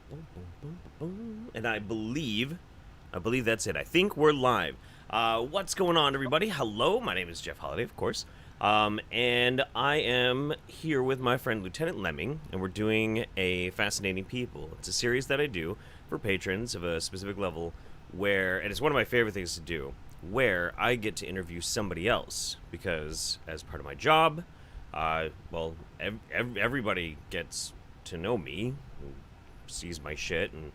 Boom, boom, boom, boom. And I believe that's it. I think we're live. What's going on, everybody? Hello, my name is Jeff Holiday, of course. And I am here with my friend Lieutenant Lemming, and we're doing a Fascinating People. It's a series that I do for patrons of a specific level and it's one of my favorite things to do, where I get to interview somebody else. Because as part of my job, everybody gets to know me, sees my shit, and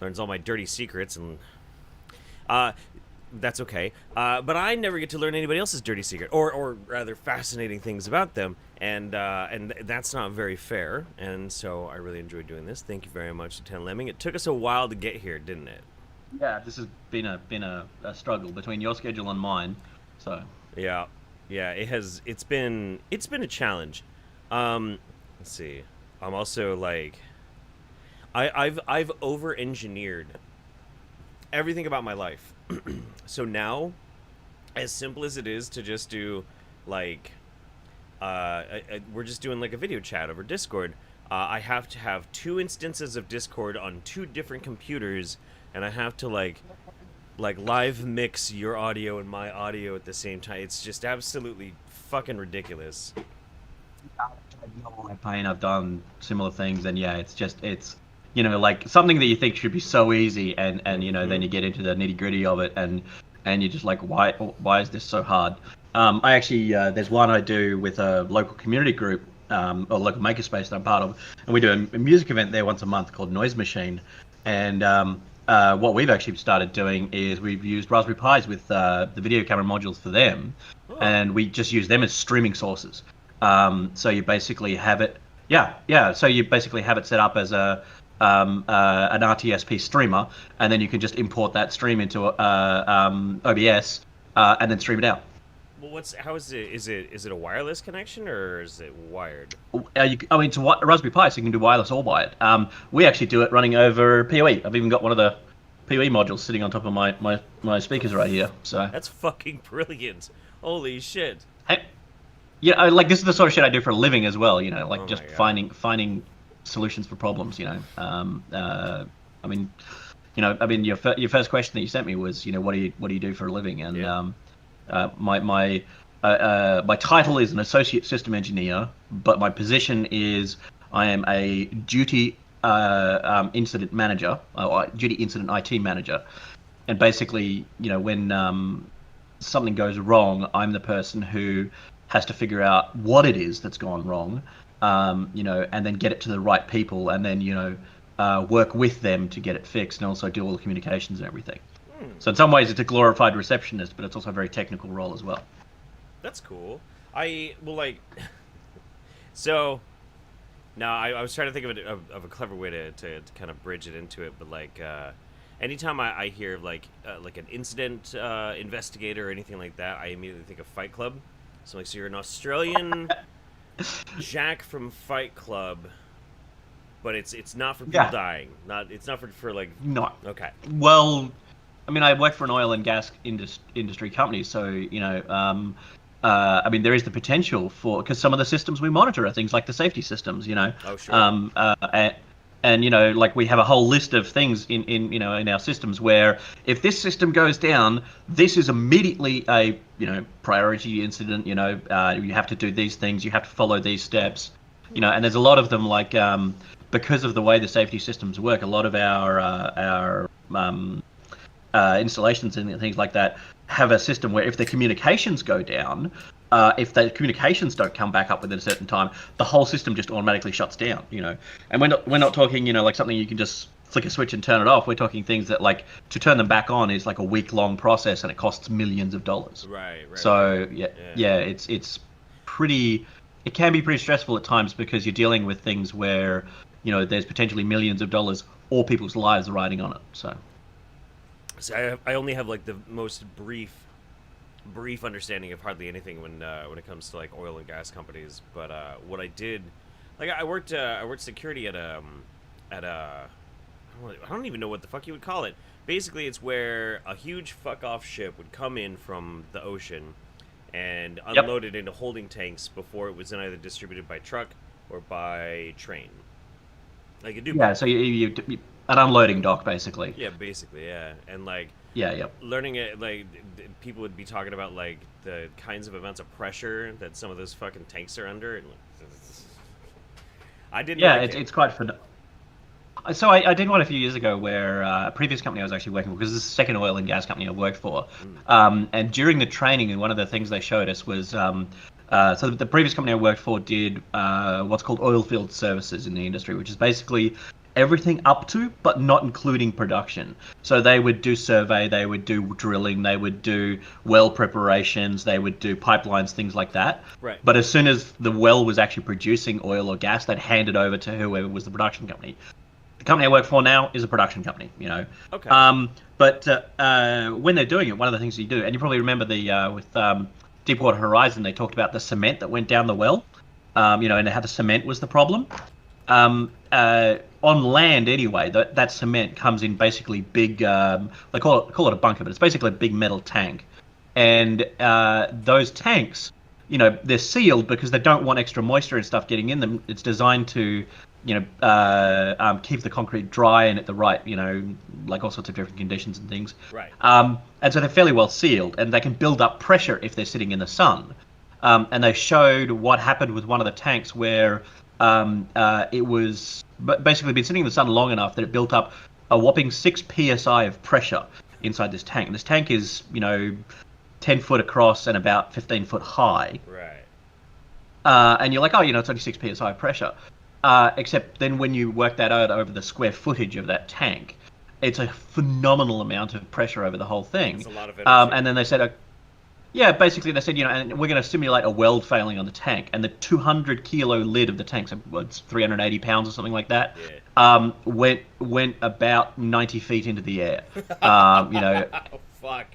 learns all my dirty secrets, and uh, that's okay. But I never get to learn anybody else's dirty secret, or rather, fascinating things about them, and that's not very fair. And so I really enjoyed doing this. Thank you very much, Lieutenant Lemming. It took us a while to get here, didn't it? Yeah, this has been a struggle between your schedule and mine. So Yeah, yeah. It has. It's been a challenge. Let's see. I'm also like I've over engineered everything about my life. So now, as simple as it is to just do, like, we're just doing like a video chat over Discord. I have to have two instances of Discord on two different computers, and I have to like live mix your audio and my audio at the same time. It's just absolutely fucking ridiculous. I know my pain. I've done similar things, and yeah, it's like something that you think should be so easy, and then Hmm. you get into the nitty gritty of it, and you're just like, why is this so hard? I actually there's one I do with a local community group, or local makerspace that I'm part of, and we do a music event there once a month called Noise Machine, and what we've actually started doing is we've used Raspberry Pis with the video camera modules for them, Oh, and we just use them as streaming sources. So you basically have it, yeah, yeah. So you basically have it set up as an RTSP streamer, and then you can just import that stream into OBS, and then stream it out. well, how is it? Is it a wireless connection or is it wired? I mean, to what Raspberry Pi, so you can do wireless or wired. We actually do it running over PoE. I've even got one of the PoE modules sitting on top of my speakers right here. So, That's fucking brilliant. Holy shit. hey, yeah, like this is the sort of shit I do for a living as well. Like Oh my just god. finding solutions for problems. I mean, your first question that you sent me was, what do you do for a living? And Yeah. my title is an associate system engineer, but my position is I am a duty incident manager, duty incident IT manager, and basically, when something goes wrong, I'm the person who has to figure out what it is that's gone wrong, and then get it to the right people, and then work with them to get it fixed, and also do all the communications and everything. Hmm. So in some ways, it's a glorified receptionist, but it's also a very technical role as well. That's cool. So now I was trying to think of a clever way to kind of bridge it into it, but anytime I hear like an incident investigator or anything like that, I immediately think of Fight Club. So you're an Australian Jack from Fight Club, but it's not for people Yeah, dying. Not it's not for like. no. Okay. Well, I mean, I work for an oil and gas industry company, so I mean, there is the potential for because some of the systems we monitor are things like the safety systems, Oh sure. um, uh, and, and like we have a whole list of things in our systems where if this system goes down, this is immediately a priority incident. You have to do these things, you have to follow these steps, and there's a lot of them because of the way the safety systems work. A lot of our installations and things like that have a system where if the communications go down, if the communications don't come back up within a certain time, the whole system just automatically shuts down. And we're not talking like something you can just flick a switch and turn it off. We're talking things that like to turn them back on is like a week long process and it costs millions of dollars. Right. Right. Right. So yeah, Yeah. yeah, it's pretty. It can be pretty stressful at times because you're dealing with things where there's potentially millions of dollars or people's lives riding on it. So. So I only have like the most brief understanding of hardly anything when it comes to like oil and gas companies. But what I did, like I worked security at a I don't even know what the fuck you would call it. Basically, it's where a huge fuck off ship would come in from the ocean and Yep. unload it into holding tanks before it was then either distributed by truck or by train. Like you do Yeah, both. so an unloading dock basically. Yeah, basically, yeah. And like Yeah, yeah. learning it, like people would be talking about like the kinds of amounts of pressure that some of those fucking tanks are under, and like, I didn't Yeah, like it. it's quite fun. So I did one a few years ago where a previous company I was actually working for, because this is the second oil and gas company I worked for. Mm, And during the training, and one of the things they showed us was so the previous company I worked for did what's called oil field services in the industry, which is basically everything up to, but not including production. So they would do survey, they would do drilling, they would do well preparations, they would do pipelines, things like that. right. But as soon as the well was actually producing oil or gas, they'd hand it over to whoever was the production company. The company I work for now is a production company, you know. Okay. But when they're doing it, one of the things you do, and you probably remember the with Deepwater Horizon, they talked about the cement that went down the well, and how the cement was the problem. On land, anyway, that cement comes in basically big. They call it a bunker, but it's basically a big metal tank, and those tanks, they're sealed because they don't want extra moisture and stuff getting in them. It's designed to keep the concrete dry and at the right, like all sorts of different conditions and things. Right. And so they're fairly well sealed, and they can build up pressure if they're sitting in the sun. And they showed what happened with one of the tanks where it was basically been sitting in the sun long enough that it built up a whopping 6 psi of pressure inside this tank. And this tank is, 10 foot across and about 15 foot high. Right. And you're like, oh, it's only 6 psi of pressure. Except then when you work that out over the square footage of that tank, it's a phenomenal amount of pressure over the whole thing. It's a lot of energy. And then they said, yeah, basically they said, and we're going to simulate a weld failing on the tank, and the 200 kilo lid of the tank, so it's 380 pounds or something like that, went about 90 feet into the air. Oh fuck.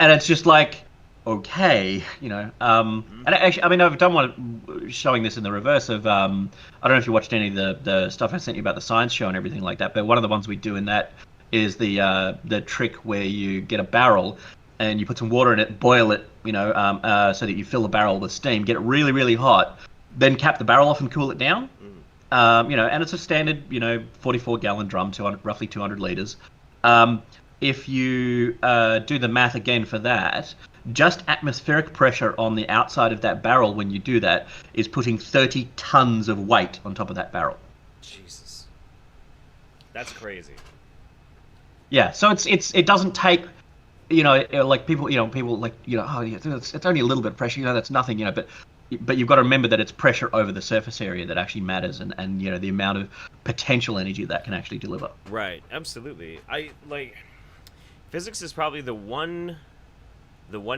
And it's just like, okay, Mm-hmm. and actually, I mean, I've done one showing this in the reverse of, I don't know if you watched any of the stuff I sent you about the science show and everything like that, but one of the ones we do in that is the trick where you get a barrel and you put some water in it, boil it, so that you fill the barrel with steam, get it really, really hot, then cap the barrel off and cool it down. And it's a standard, 44-gallon drum, roughly 200 liters. If you do the math again for that, just atmospheric pressure on the outside of that barrel when you do that is putting 30 tons of weight on top of that barrel. Jesus. That's crazy. Yeah, so it doesn't take, like people like, oh, yeah, it's only a little bit of pressure, that's nothing, but you've got to remember that it's pressure over the surface area that actually matters, and the amount of potential energy that can actually deliver. Right. Absolutely. I like physics is probably the one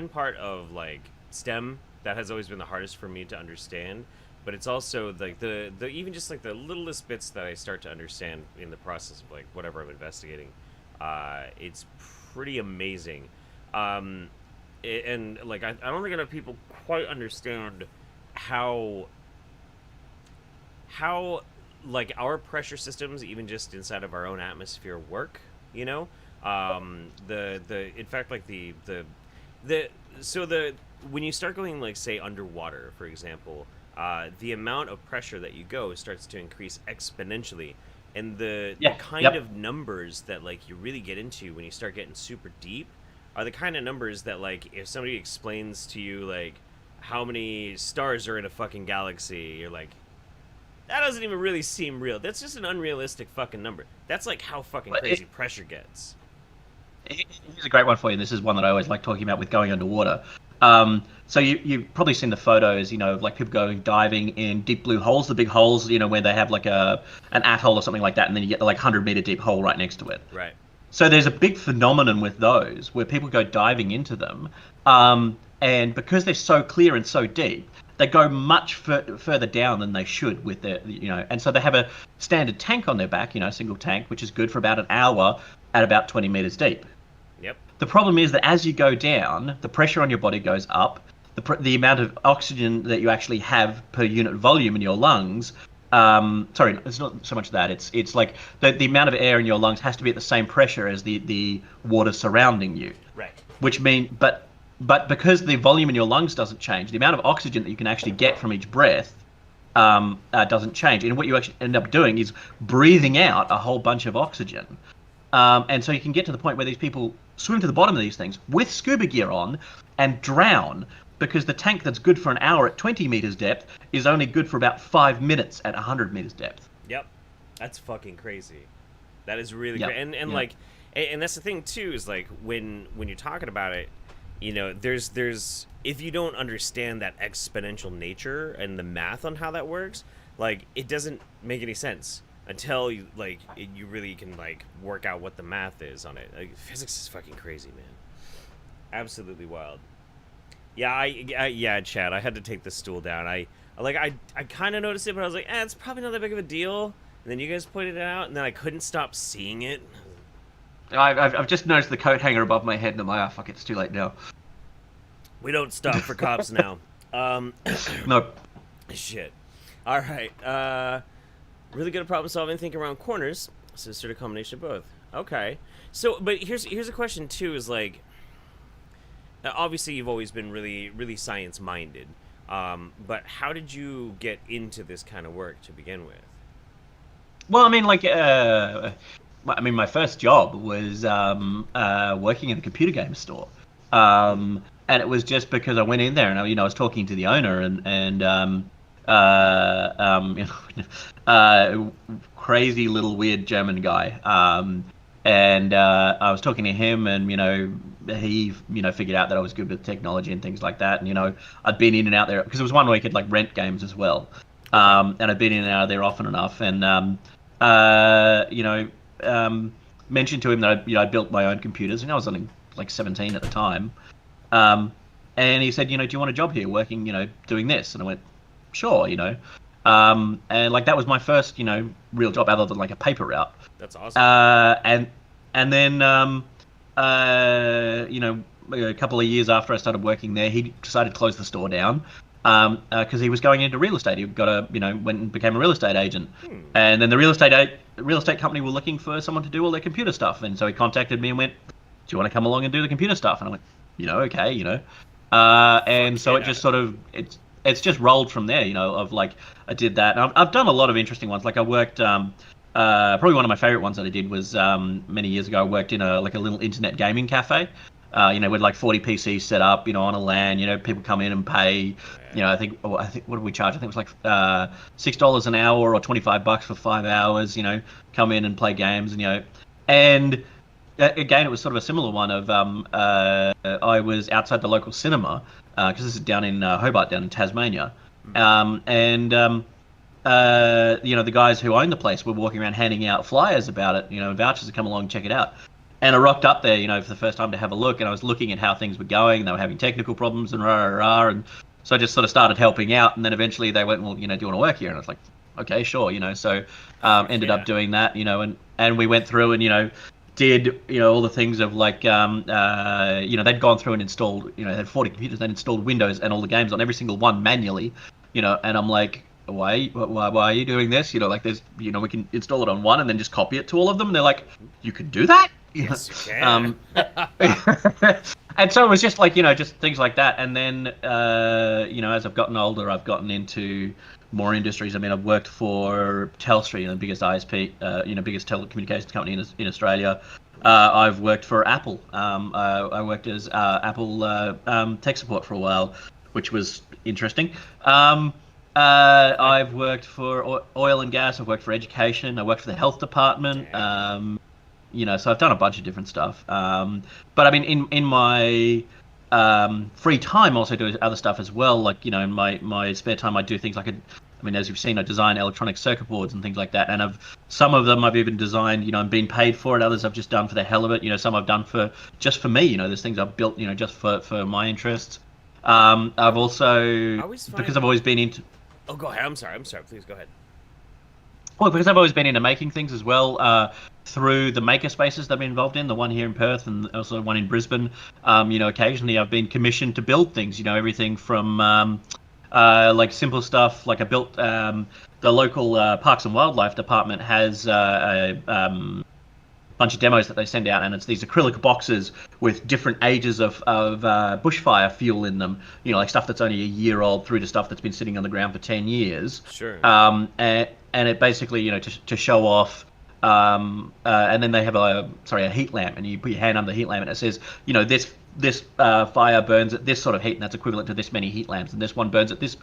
part of like STEM that has always been the hardest for me to understand, but it's also like the even just like the littlest bits that I start to understand in the process of like whatever I'm investigating. It's pretty amazing. And like I don't think enough people quite understand how like our pressure systems, even just inside of our own atmosphere, work. The in fact like the so the when you start going like say underwater, for example, the amount of pressure that you go starts to increase exponentially, and the Yeah. kind Yep. of numbers that like you really get into when you start getting super deep are the kind of numbers that like if somebody explains to you like how many stars are in a fucking galaxy, you're like, that doesn't even really seem real. That's just an unrealistic fucking number. That's like how fucking Well, crazy pressure gets. Here's a great one for you. And this is one that I always like talking about with going underwater. So you've probably seen the photos, of like people going diving in deep blue holes, the big holes, where they have like an atoll or something like that, and then you get the like 100-meter deep hole right next to it. Right. So there's a big phenomenon with those where people go diving into them, and because they're so clear and so deep, they go much further down than they should with their, and so they have a standard tank on their back, a single tank, which is good for about an hour at about 20 meters deep. Yep. The problem is that as you go down, the pressure on your body goes up, the amount of oxygen that you actually have per unit volume in your lungs. Sorry, it's not so much that. It's like the amount of air in your lungs has to be at the same pressure as the water surrounding you. Right. Which means, but because the volume in your lungs doesn't change, the amount of oxygen that you can actually get from each breath doesn't change. And what you actually end up doing is breathing out a whole bunch of oxygen. And so you can get to the point where these people swim to the bottom of these things with scuba gear on and drown because the tank that's good for an hour at 20 meters depth is only good for about 5 minutes at 100 meters depth. Yep. That's fucking crazy. That is really Yep. great. And Yep. like, and that's the thing too, is like when you're talking about it, you know, there's if you don't understand that exponential nature and the math on how that works, like it doesn't make any sense until you you really can like work out what the math is on it. Like, physics is fucking crazy, man. Absolutely wild. Yeah, yeah, Chad. I had to take the stool down. I kind of noticed it, but I was like, it's probably not that big of a deal. And then you guys pointed it out, and then I couldn't stop seeing it. I've just noticed the coat hanger above my head, and I'm like, fuck, it's too late now. We don't stop for cops now. Nope. Shit. All right. Really good at problem solving, think around corners. So sort of combination of both. Okay. So, but here's a question too. Is like, obviously you've always been really science minded. But how did you get into this kind of work to begin with? Well, I mean, my first job was working in a computer game store, and it was just because I went in there and I was talking to the owner crazy little weird German guy, and I was talking to him, and he figured out that I was good with technology and things like that, and I'd been in and out there because it was one where you could like rent games as well, and I'd been in and out of there often enough, and mentioned to him that I built my own computers, and I was only like 17 at the time. And he said, do you want a job here working, doing this? And I went, sure, and like that was my first, real job other than like a paper route. That's awesome. And then, a couple of years after I started working there, he decided to close the store down. Because he was going into real estate. He went and became a real estate agent. And then the real estate company were looking for someone to do all their computer stuff. And so he contacted me and went, do you want to come along and do the computer stuff? And I went, okay, and so it just sort of, it's just rolled from there, of like, I did that. And I've done a lot of interesting ones. Like I worked, probably one of my favorite ones that I did was many years ago, I worked in a little internet gaming cafe. With like 40 PCs set up, on a LAN, people come in and pay, I think what did we charge? I think it was like $6 an hour or $25 for 5 hours, come in and play games, and again, it was sort of a similar one of, I was outside the local cinema, because this is down in Hobart, down in Tasmania. The guys who owned the place were walking around handing out flyers about it, vouchers to come along and check it out. And I rocked up there, for the first time to have a look, and I was looking at how things were going. They were having technical problems and and so I just sort of started helping out. And then eventually they went, well, do you want to work here? And I was like, okay, sure, So ended up doing that, and we went through and did all the things of like they'd gone through and installed, they had 40 computers, they'd installed Windows and all the games on every single one manually, and I'm like, why are you doing this? Like there's, we can install it on one and then just copy it to all of them. And they're like, you can do that? Yes, you can. And so it was just like, just things like that. And then, as I've gotten older, I've gotten into more industries. I mean, I've worked for Telstra, the biggest ISP, biggest telecommunications company in Australia. I've worked for Apple. I worked as Apple tech support for a while, which was interesting. I've worked for oil and gas. I've worked for education. I worked for the health department. So I've done a bunch of different stuff. But I mean, in my free time, I also do other stuff as well. Like, in my spare time, I do things like, as you've seen, I design electronic circuit boards and things like that. And some of them I've even designed, and been paid for it. Others I've just done for the hell of it. Some I've done just for me. There's things I've built, just for my interests. I've also, because I've always been into... Oh, go ahead. I'm sorry. Please go ahead. Well, because I've always been into making things as well, through the maker spaces that I've been involved in, the one here in Perth and also one in Brisbane. Occasionally I've been commissioned to build things, everything from like simple stuff. Like I built, the local Parks and Wildlife Department has a bunch of demos that they send out, and it's these acrylic boxes with different ages of bushfire fuel in them. Like stuff that's only a year old through to stuff that's been sitting on the ground for 10 years. Sure. And it basically, to show off. And then they have a heat lamp, and you put your hand under the heat lamp, and it says, this fire burns at this sort of heat, and that's equivalent to this many heat lamps, and this one burns at this,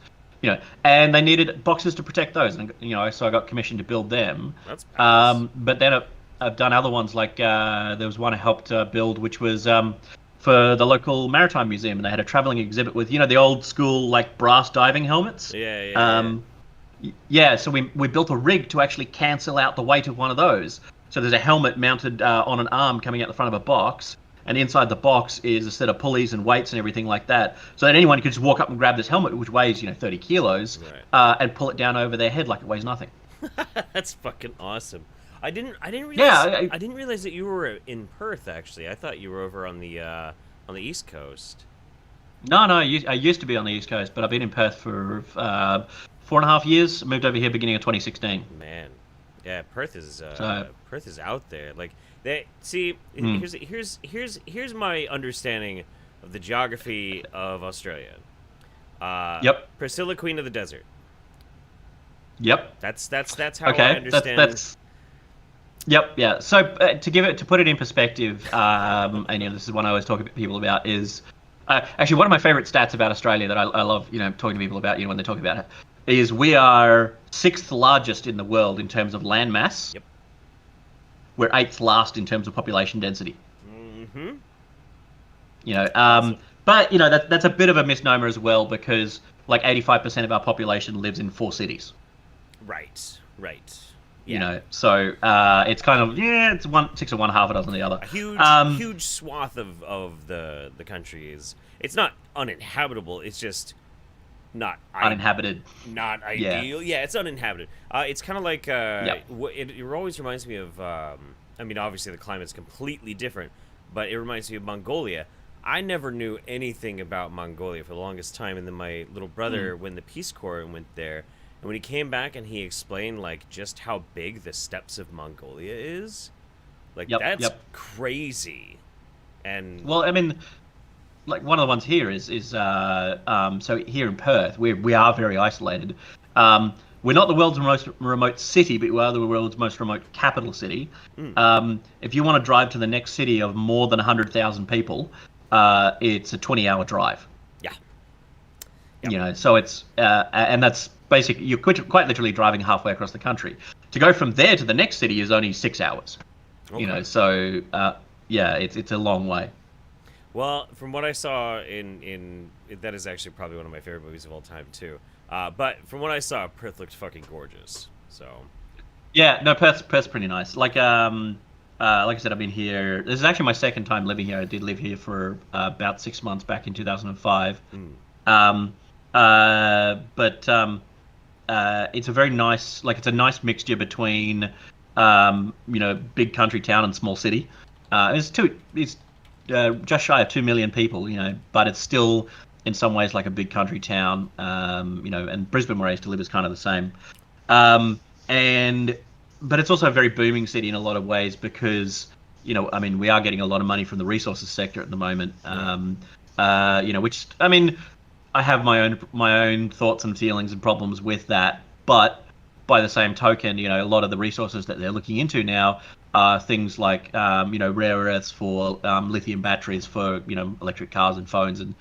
and they needed boxes to protect those, and so I got commissioned to build them. That's nice. But then I've done other ones, like there was one I helped build, which was for the local maritime museum, and they had a traveling exhibit with the old school like brass diving helmets. Yeah. So we built a rig to actually cancel out the weight of one of those. So there's a helmet mounted on an arm coming out the front of a box, and inside the box is a set of pulleys and weights and everything like that, so that anyone could just walk up and grab this helmet, which weighs 30 kilos, Right. And pull it down over their head like it weighs nothing. That's fucking awesome. I didn't realize. Yeah, I didn't realize that you were in Perth. Actually, I thought you were over on the East Coast. No, I used to be on the East Coast, but I've been in Perth for 4.5 years. Moved over here beginning of 2016. Man, yeah, Perth is So- Perth is out there. Like they see. Here's my understanding of the geography of Australia. Yep. Priscilla, Queen of the Desert. Yep. That's how I Okay. understand. That's. Yep. Yeah. So to put it in perspective, and this is one I always talk to people about, is actually one of my favorite stats about Australia that I love talking to people about when they talk about it, is we are 6th largest in the world in terms of land mass. Yep. We're 8th last in terms of population density. Mm-hmm. But that's a bit of a misnomer as well, because like 85% of our population lives in 4 cities. Right. So it's kind of it's 6 or 1/2 a dozen the other. A huge swath of the country it's not uninhabitable. It's just not uninhabited. Not ideal. Yeah, it's uninhabited. It's kind of like it always reminds me of. I mean, obviously the climate's completely different, but it reminds me of Mongolia. I never knew anything about Mongolia for the longest time, and then my little brother went the Peace Corps and went there. And when he came back and he explained like just how big the steppes of Mongolia is, like that's crazy. And well, I mean, like one of the ones here is so here in Perth we are very isolated. We're not the world's most remote city, but we are the world's most remote capital city. If you want to drive to the next city of more than 100,000 people, it's a 20-hour drive. Yeah. Yep. So it's and that's basically you're quite literally driving halfway across the country. To go from there to the next city is only 6 hours. Okay. So it's a long way. Well, from what I saw in that is actually probably one of my favorite movies of all time too. But from what I saw, Perth looked fucking gorgeous. So. Yeah, no, Perth's pretty nice. Like I said, I've been here. This is actually my second time living here. I did live here for about 6 months back in 2005. But it's a very nice, it's a nice mixture between, big country town and small city. It's just shy of 2 million people, but it's still in some ways like a big country town, and Brisbane, where I used to live, is kind of the same. But it's also a very booming city in a lot of ways because, we are getting a lot of money from the resources sector at the moment, which, I have my own thoughts and feelings and problems with that. But by the same token, a lot of the resources that they're looking into now are things like, rare earths for lithium batteries for, electric cars and phones. And,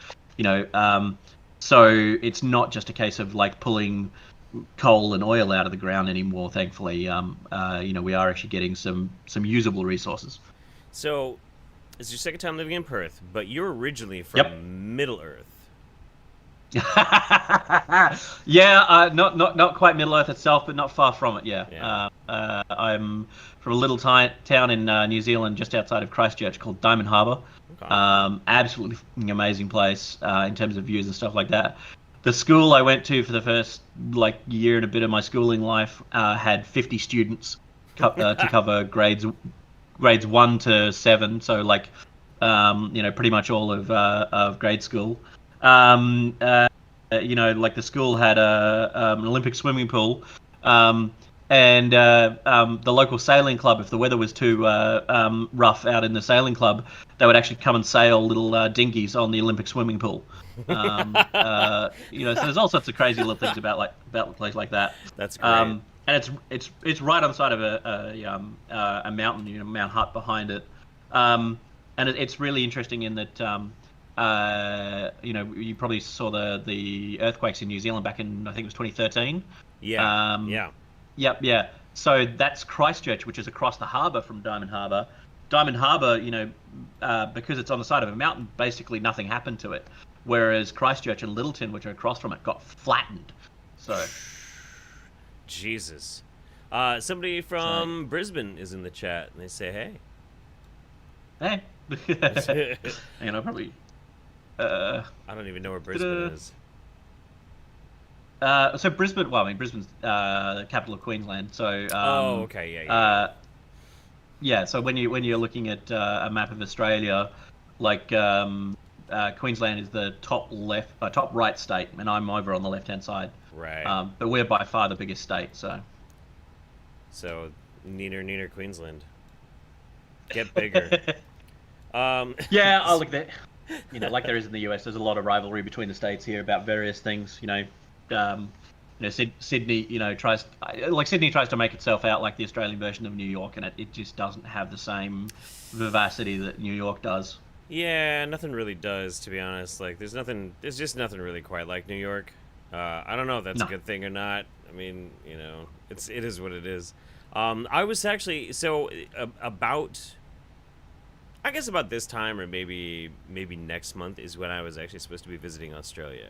so it's not just a case of like pulling coal and oil out of the ground anymore. Thankfully, we are actually getting some usable resources. So, it's your second time living in Perth, but you're originally from Middle Earth. Yeah, not quite Middle Earth itself, but not far from it. Yeah. I'm from a little town in New Zealand, just outside of Christchurch, called Diamond Harbour. Okay. Absolutely amazing place in terms of views and stuff like that. The school I went to for the first year and a bit of my schooling life had 50 students to cover grades 1 to 7. So pretty much all of grade school. The school had an Olympic swimming pool, And the local sailing club, if the weather was too rough out in the sailing club, they would actually come and sail little dinghies on the Olympic swimming pool. So there's all sorts of crazy little things about a place like that. That's great. And it's right on the side of a mountain, Mount Hutt behind it. And it's really interesting in that you probably saw the earthquakes in New Zealand back in, I think it was 2013. Yeah. Yeah. Yep, yeah. So that's Christchurch, which is across the harbour from Diamond Harbour. Diamond Harbour, because it's on the side of a mountain, basically nothing happened to it. Whereas Christchurch and Littleton, which are across from it, got flattened. So, Jesus. Somebody from Brisbane is in the chat, and they say, hey. Probably. I don't even know where Brisbane is. So Brisbane, well, I mean, Brisbane's the capital of Queensland. So, okay, yeah. Yeah. So when you're looking at a map of Australia, like Queensland is the top right state, and I'm over on the left-hand side. Right. But we're by far the biggest state. So, neener Queensland. Get bigger. Yeah, I look there. Like there is in the US, there's a lot of rivalry between the states here about various things. Sydney, Sydney tries to make itself out like the Australian version of New York, and it just doesn't have the same vivacity that New York does. Yeah, nothing really does, to be honest. Like, there's just nothing really quite like New York. I don't know if that's a good thing or not. I mean, it is what it is. I was actually, about, I guess about this time, or maybe next month is when I was actually supposed to be visiting Australia.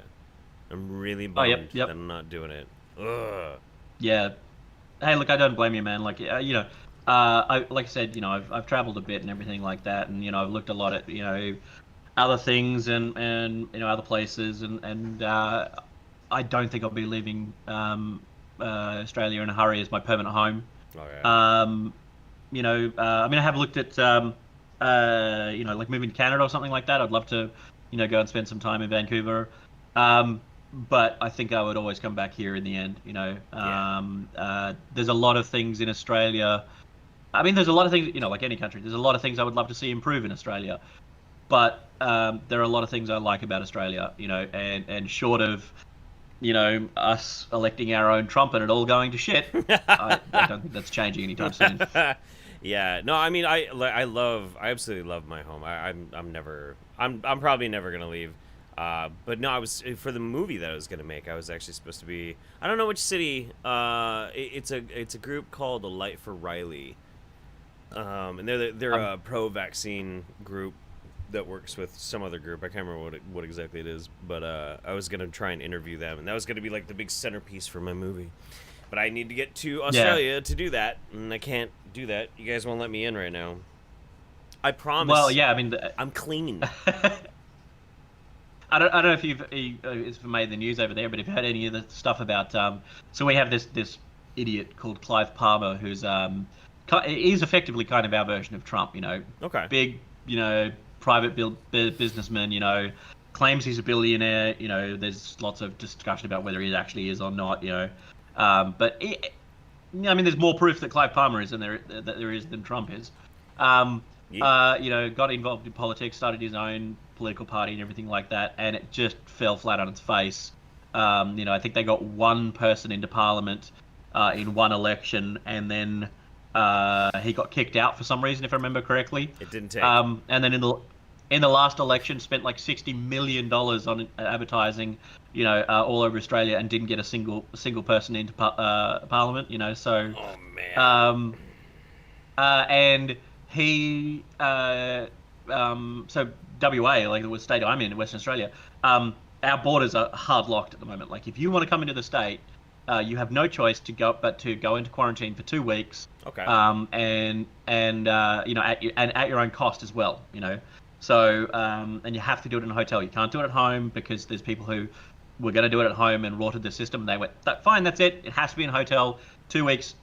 I'm really bummed that I'm not doing it. Ugh. Yeah. Hey, look, I don't blame you, man. Like, like I said, I've traveled a bit and everything like that, and I've looked a lot at other things and other places, and I don't think I'll be leaving Australia in a hurry as my permanent home. Okay. I have looked at like moving to Canada or something like that. I'd love to go and spend some time in Vancouver. But I think I would always come back here in the end. There's a lot of things in Australia. I mean, there's a lot of things, like any country. There's a lot of things I would love to see improve in Australia. But there are a lot of things I like about Australia, and short of, us electing our own Trump and it all going to shit, I don't think that's changing anytime soon. Yeah, no, I mean, I absolutely love my home. I'm probably never gonna leave. But no, I was for the movie that I was gonna make. I was actually supposed to be. I don't know which city. It's a group called the Light for Riley, and they're a pro-vaccine group that works with some other group. I can't remember what exactly it is. But I was gonna try and interview them, and that was gonna be like the big centerpiece for my movie. But I need to get to Australia to do that, and I can't do that. You guys won't let me in right now. I promise. Well, yeah, I mean, I'm clean. I don't know if you've made the news over there, but if you heard any of the stuff about so we have this idiot called Clive Palmer who's he's effectively kind of our version of Trump, Okay. Big, private businessman, claims he's a billionaire, there's lots of discussion about whether he actually is or not, but I mean, there's more proof that Clive Palmer is than there is than Trump is. Got involved in politics, started his own political party and everything like that, and it just fell flat on its face. I think they got one person into Parliament in one election, and then he got kicked out for some reason, if I remember correctly. It didn't take. And then in the last election, spent like $60 million on advertising, all over Australia, and didn't get a single person into Parliament. So. Oh man. And he so WA, like the state I'm in Western Australia, our borders are hard locked at the moment. Like if you want to come into the state, you have no choice to go into quarantine for 2 weeks. Okay. And at your own cost as well. So and you have to do it in a hotel. You can't do it at home because there's people who were going to do it at home and rorted the system. And they went, fine, that's it. It has to be in a hotel, 2 weeks,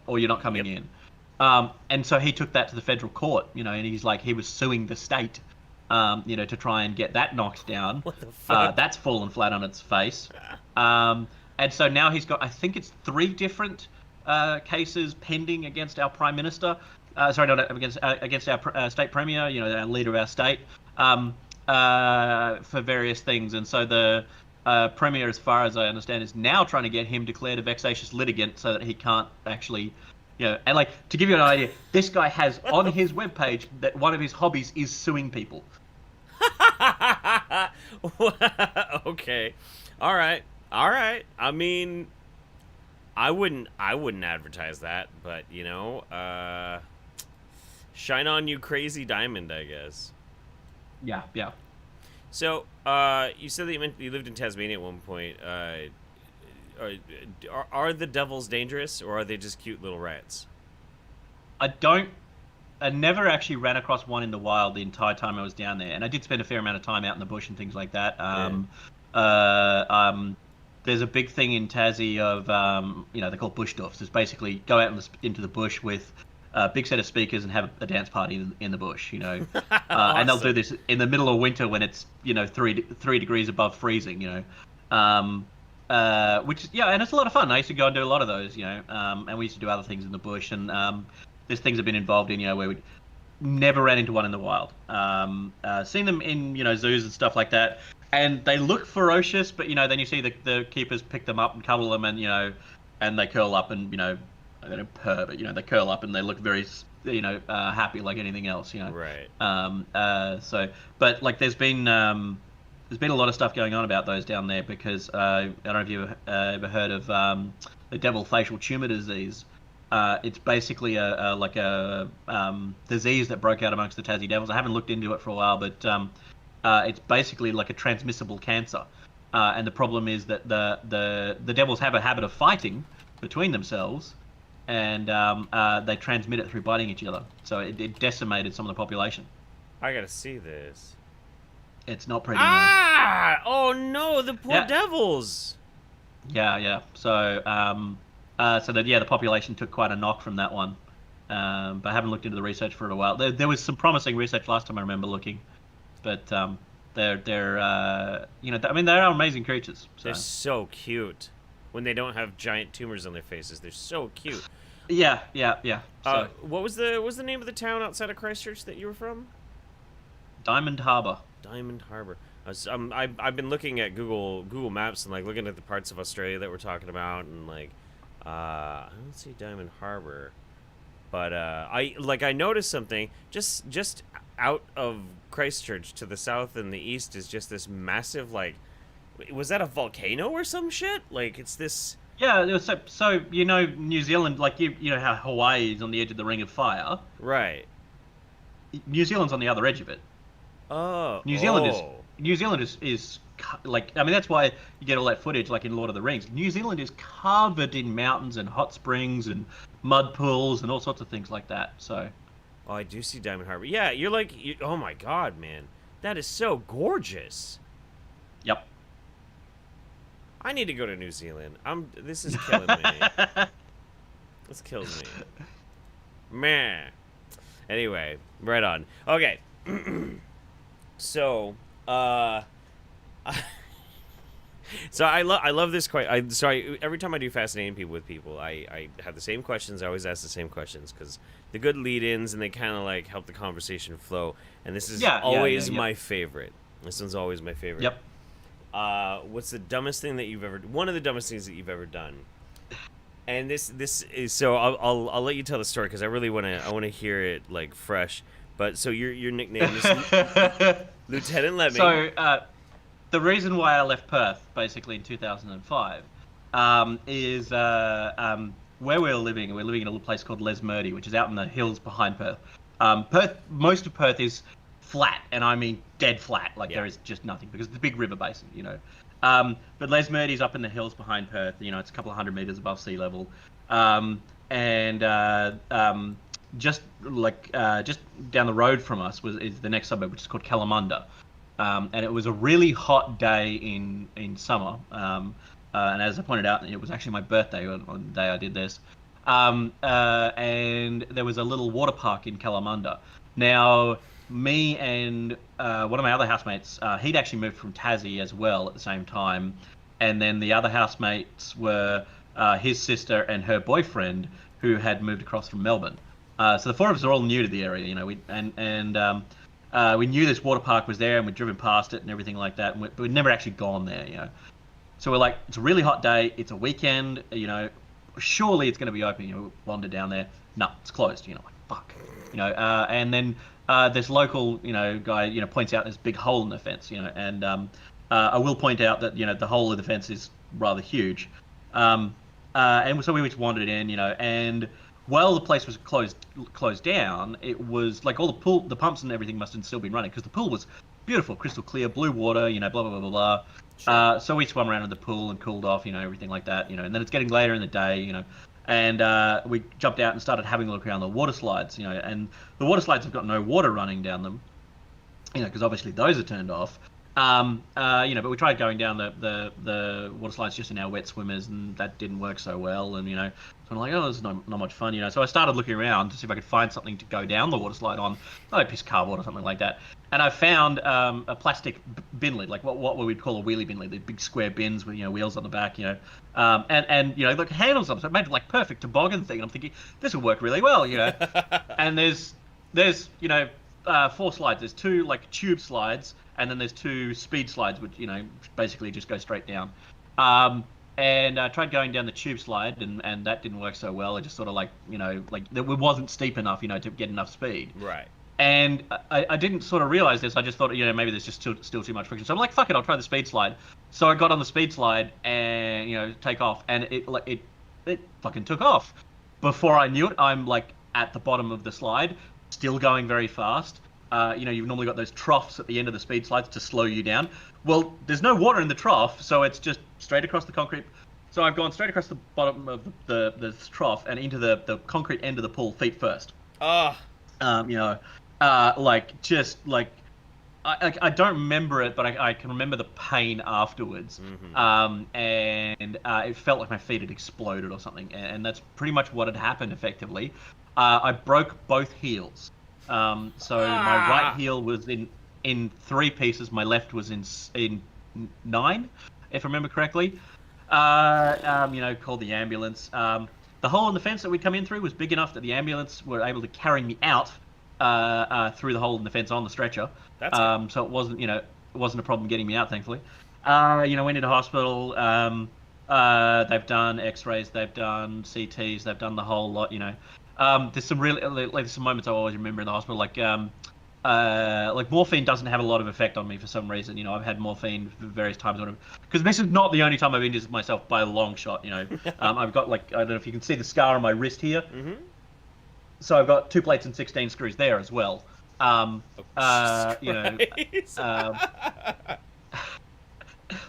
or you're not coming in. And so he took that to the federal court, and he was suing the state, to try and get that knocked down. What the fuck? That's fallen flat on its face. And so now he's got, I think it's 3 different cases pending against our Prime Minister. Sorry, not against our state premier, our leader of our state, for various things. And so the premier, as far as I understand, is now trying to get him declared a vexatious litigant so that he can't actually, and like, to give you an idea, this guy has on his webpage that one of his hobbies is suing people. Okay. All right. I mean, I wouldn't advertise that, but shine on you, crazy diamond, I guess. Yeah, yeah. So, you said that you lived in Tasmania at one point. Are the devils dangerous, or are they just cute little rats? I never actually ran across one in the wild the entire time I was down there, and I did spend a fair amount of time out in the bush and things like that. There's a big thing in Tassie of, they're called bush doffs. It's basically go out into the bush with a big set of speakers and have a dance party in the bush, Awesome. And they'll do this in the middle of winter when it's, 3 degrees above freezing, and it's a lot of fun. I used to go and do a lot of those, and we used to do other things in the bush, and there's things I've been involved in, where we never ran into one in the wild. Seen them in, zoos and stuff like that. And they look ferocious, but then you see the keepers pick them up and cuddle them, and and they curl up and they don't purr, but they curl up and they look very happy like anything else, Right. But like there's been a lot of stuff going on about those down there because I don't know if you've ever heard of the devil facial tumor disease. It's basically a disease that broke out amongst the Tassie devils. I haven't looked into it for a while, but it's basically like a transmissible cancer, and the problem is that the devils have a habit of fighting between themselves, and they transmit it through biting each other. So it decimated some of the population. I gotta see this. It's not pretty. Ah! No. Oh no, the poor devils. Yeah. So the population took quite a knock from that one, but I haven't looked into the research for a while. There was some promising research last time I remember looking. But they're they are amazing creatures. So. They're so cute when they don't have giant tumors on their faces. They're so cute. Yeah. So, what was the name of the town outside of Christchurch that you were from? Diamond Harbour. Diamond Harbour. I've been looking at Google Maps and like looking at the parts of Australia that we're talking about, and like I don't see Diamond Harbour, but I noticed something just out of Christchurch to the south and the east is just this massive, like, was that a volcano or some shit? Like, it's this. Yeah, so New Zealand, like you know how Hawaii is on the edge of the Ring of Fire. Right. New Zealand's on the other edge of it. Oh. New Zealand is like, I mean, that's why you get all that footage like in Lord of the Rings. New Zealand is covered in mountains and hot springs and mud pools and all sorts of things like that. So. Oh, I do see Diamond Harbour. Yeah, oh my god, man. That is so gorgeous. Yep. I need to go to New Zealand. This is killing me. This kills me. Meh. Anyway, right on. Okay. So, so I love this question. Every time I do fascinating people with people, I have the same questions. I always ask the same questions because the good lead-ins and they kind of like help the conversation flow. And this is always my favorite. This one's always my favorite. Yep. What's the dumbest thing that you've ever? One of the dumbest things that you've ever done. And this is so. I'll let you tell the story because I really want to hear it like fresh. But so your nickname is Lieutenant Lemming. So the reason why I left Perth basically in 2005 is where we're living in a little place called Lesmurdy, which is out in the hills behind Perth. Most of Perth is flat, and I mean dead flat. Like there is just nothing because it's a big river basin, But Lesmurdy's up in the hills behind Perth. It's a couple of 100 meters above sea level, just down the road from us is the next suburb, which is called Kalamunda. And it was a really hot day in summer. And as I pointed out, it was actually my birthday on the day I did this. And there was a little water park in Kalamunda. Now, me and one of my other housemates, he'd actually moved from Tassie as well at the same time. And then the other housemates were his sister, and her boyfriend who had moved across from Melbourne. So the four of us are all new to the area, you know. We knew this water park was there, and we'd driven past it and everything like that, but we'd never actually gone there, you know. So we're like, it's a really hot day, it's a weekend, you know, surely it's going to be open. You know, we wander down there, no, it's closed. You know, like fuck, you know. And then this local, you know, guy, you know, points out this big hole in the fence, you know, and I will point out that, you know, the hole in the fence is rather huge. And so we just wandered in, you know, and while the place was closed down, it was like all the pumps and everything must have still been running because the pool was beautiful, crystal clear, blue water, you know, blah blah blah blah blah. Sure. So we swam around in the pool and cooled off, you know, everything like that, you know. And then it's getting later in the day, you know, and we jumped out and started having a look around the water slides, you know. And the water slides have got no water running down them, you know, because obviously those are turned off. You know, but we tried going down the water slides just in our wet swimmers, and that didn't work so well. And you know, so I'm like, oh, this is not much fun, you know. So I started looking around to see if I could find something to go down the water slide on, like a piece of cardboard or something like that. And I found a plastic bin lid, like what we'd call a wheelie bin lid, the big square bins with, you know, wheels on the back, you know, and you know, like handles them, so it made like perfect toboggan thing. And I'm thinking this will work really well, you know. And there's you know, 4 slides. There's 2 like tube slides, and then there's 2 speed slides, which, you know, basically just go straight down. And I tried going down the tube slide, and that didn't work so well. It just sort of like, you know, like it wasn't steep enough, you know, to get enough speed. Right. And I didn't sort of realize this. I just thought, you know, maybe there's just still too much friction. So I'm like, fuck it, I'll try the speed slide. So I got on the speed slide and, you know, take off, and it fucking took off. Before I knew it, I'm like at the bottom of the slide, still going very fast. You know, you've normally got those troughs at the end of the speed slides to slow you down. Well, there's no water in the trough, so it's just straight across the concrete. So I've gone straight across the bottom of the trough and into the concrete end of the pool, feet first. Ah. You know, like just like I don't remember it, but I can remember the pain afterwards. Mm-hmm. And it felt like my feet had exploded or something, and that's pretty much what had happened effectively. I broke both heels. So my right heel was in 3 pieces. My left was in 9, if I remember correctly. You know, called the ambulance. The hole in the fence that we'd come in through was big enough that the ambulance were able to carry me out through the hole in the fence on the stretcher. That's good. So it wasn't, you know, it wasn't a problem getting me out, thankfully. You know, went into hospital. They've done X-rays, they've done CTs, they've done the whole lot. You know, there's some really like some moments I always remember in the hospital, like morphine doesn't have a lot of effect on me for some reason. You know, I've had morphine for various times, because this is not the only time I've injured myself by a long shot. You know, I've got like, I don't know if you can see the scar on my wrist here. Mm-hmm. So I've got 2 plates and 16 screws there as well. You know,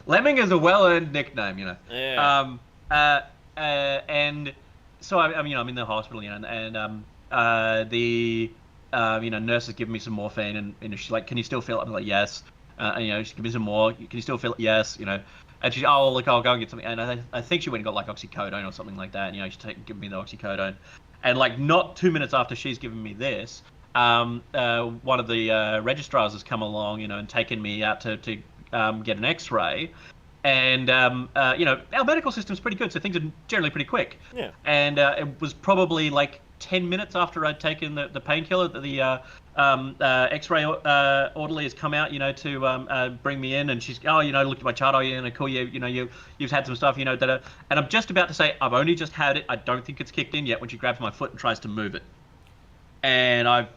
Lemming is a well-earned nickname, you know. Yeah. And so you know, I'm in the hospital, you know, and the you know, nurse has given me some morphine, and you know, she's like, "Can you still feel it?" I'm like, "Yes." And you know, she gives me some more. "Can you still feel it?" "Yes." You know, and she's, "Oh, look, I'll go and get something." And I think she went and got like oxycodone or something like that. And, you know, give me the oxycodone, and like not 2 minutes after she's given me this, one of the registrars has come along, you know, and taken me out to get an X-ray. And you know, our medical system's pretty good, so things are generally pretty quick. Yeah. And it was probably like 10 minutes after I'd taken the painkiller that the X-ray orderly has come out, you know, to bring me in, and she's, "Oh, you know, looked at my chart. Oh, yeah, and cool. You know, you've had some stuff, you know, that." And I'm just about to say, "I've only just had it. I don't think it's kicked in yet," when she grabs my foot and tries to move it, and I've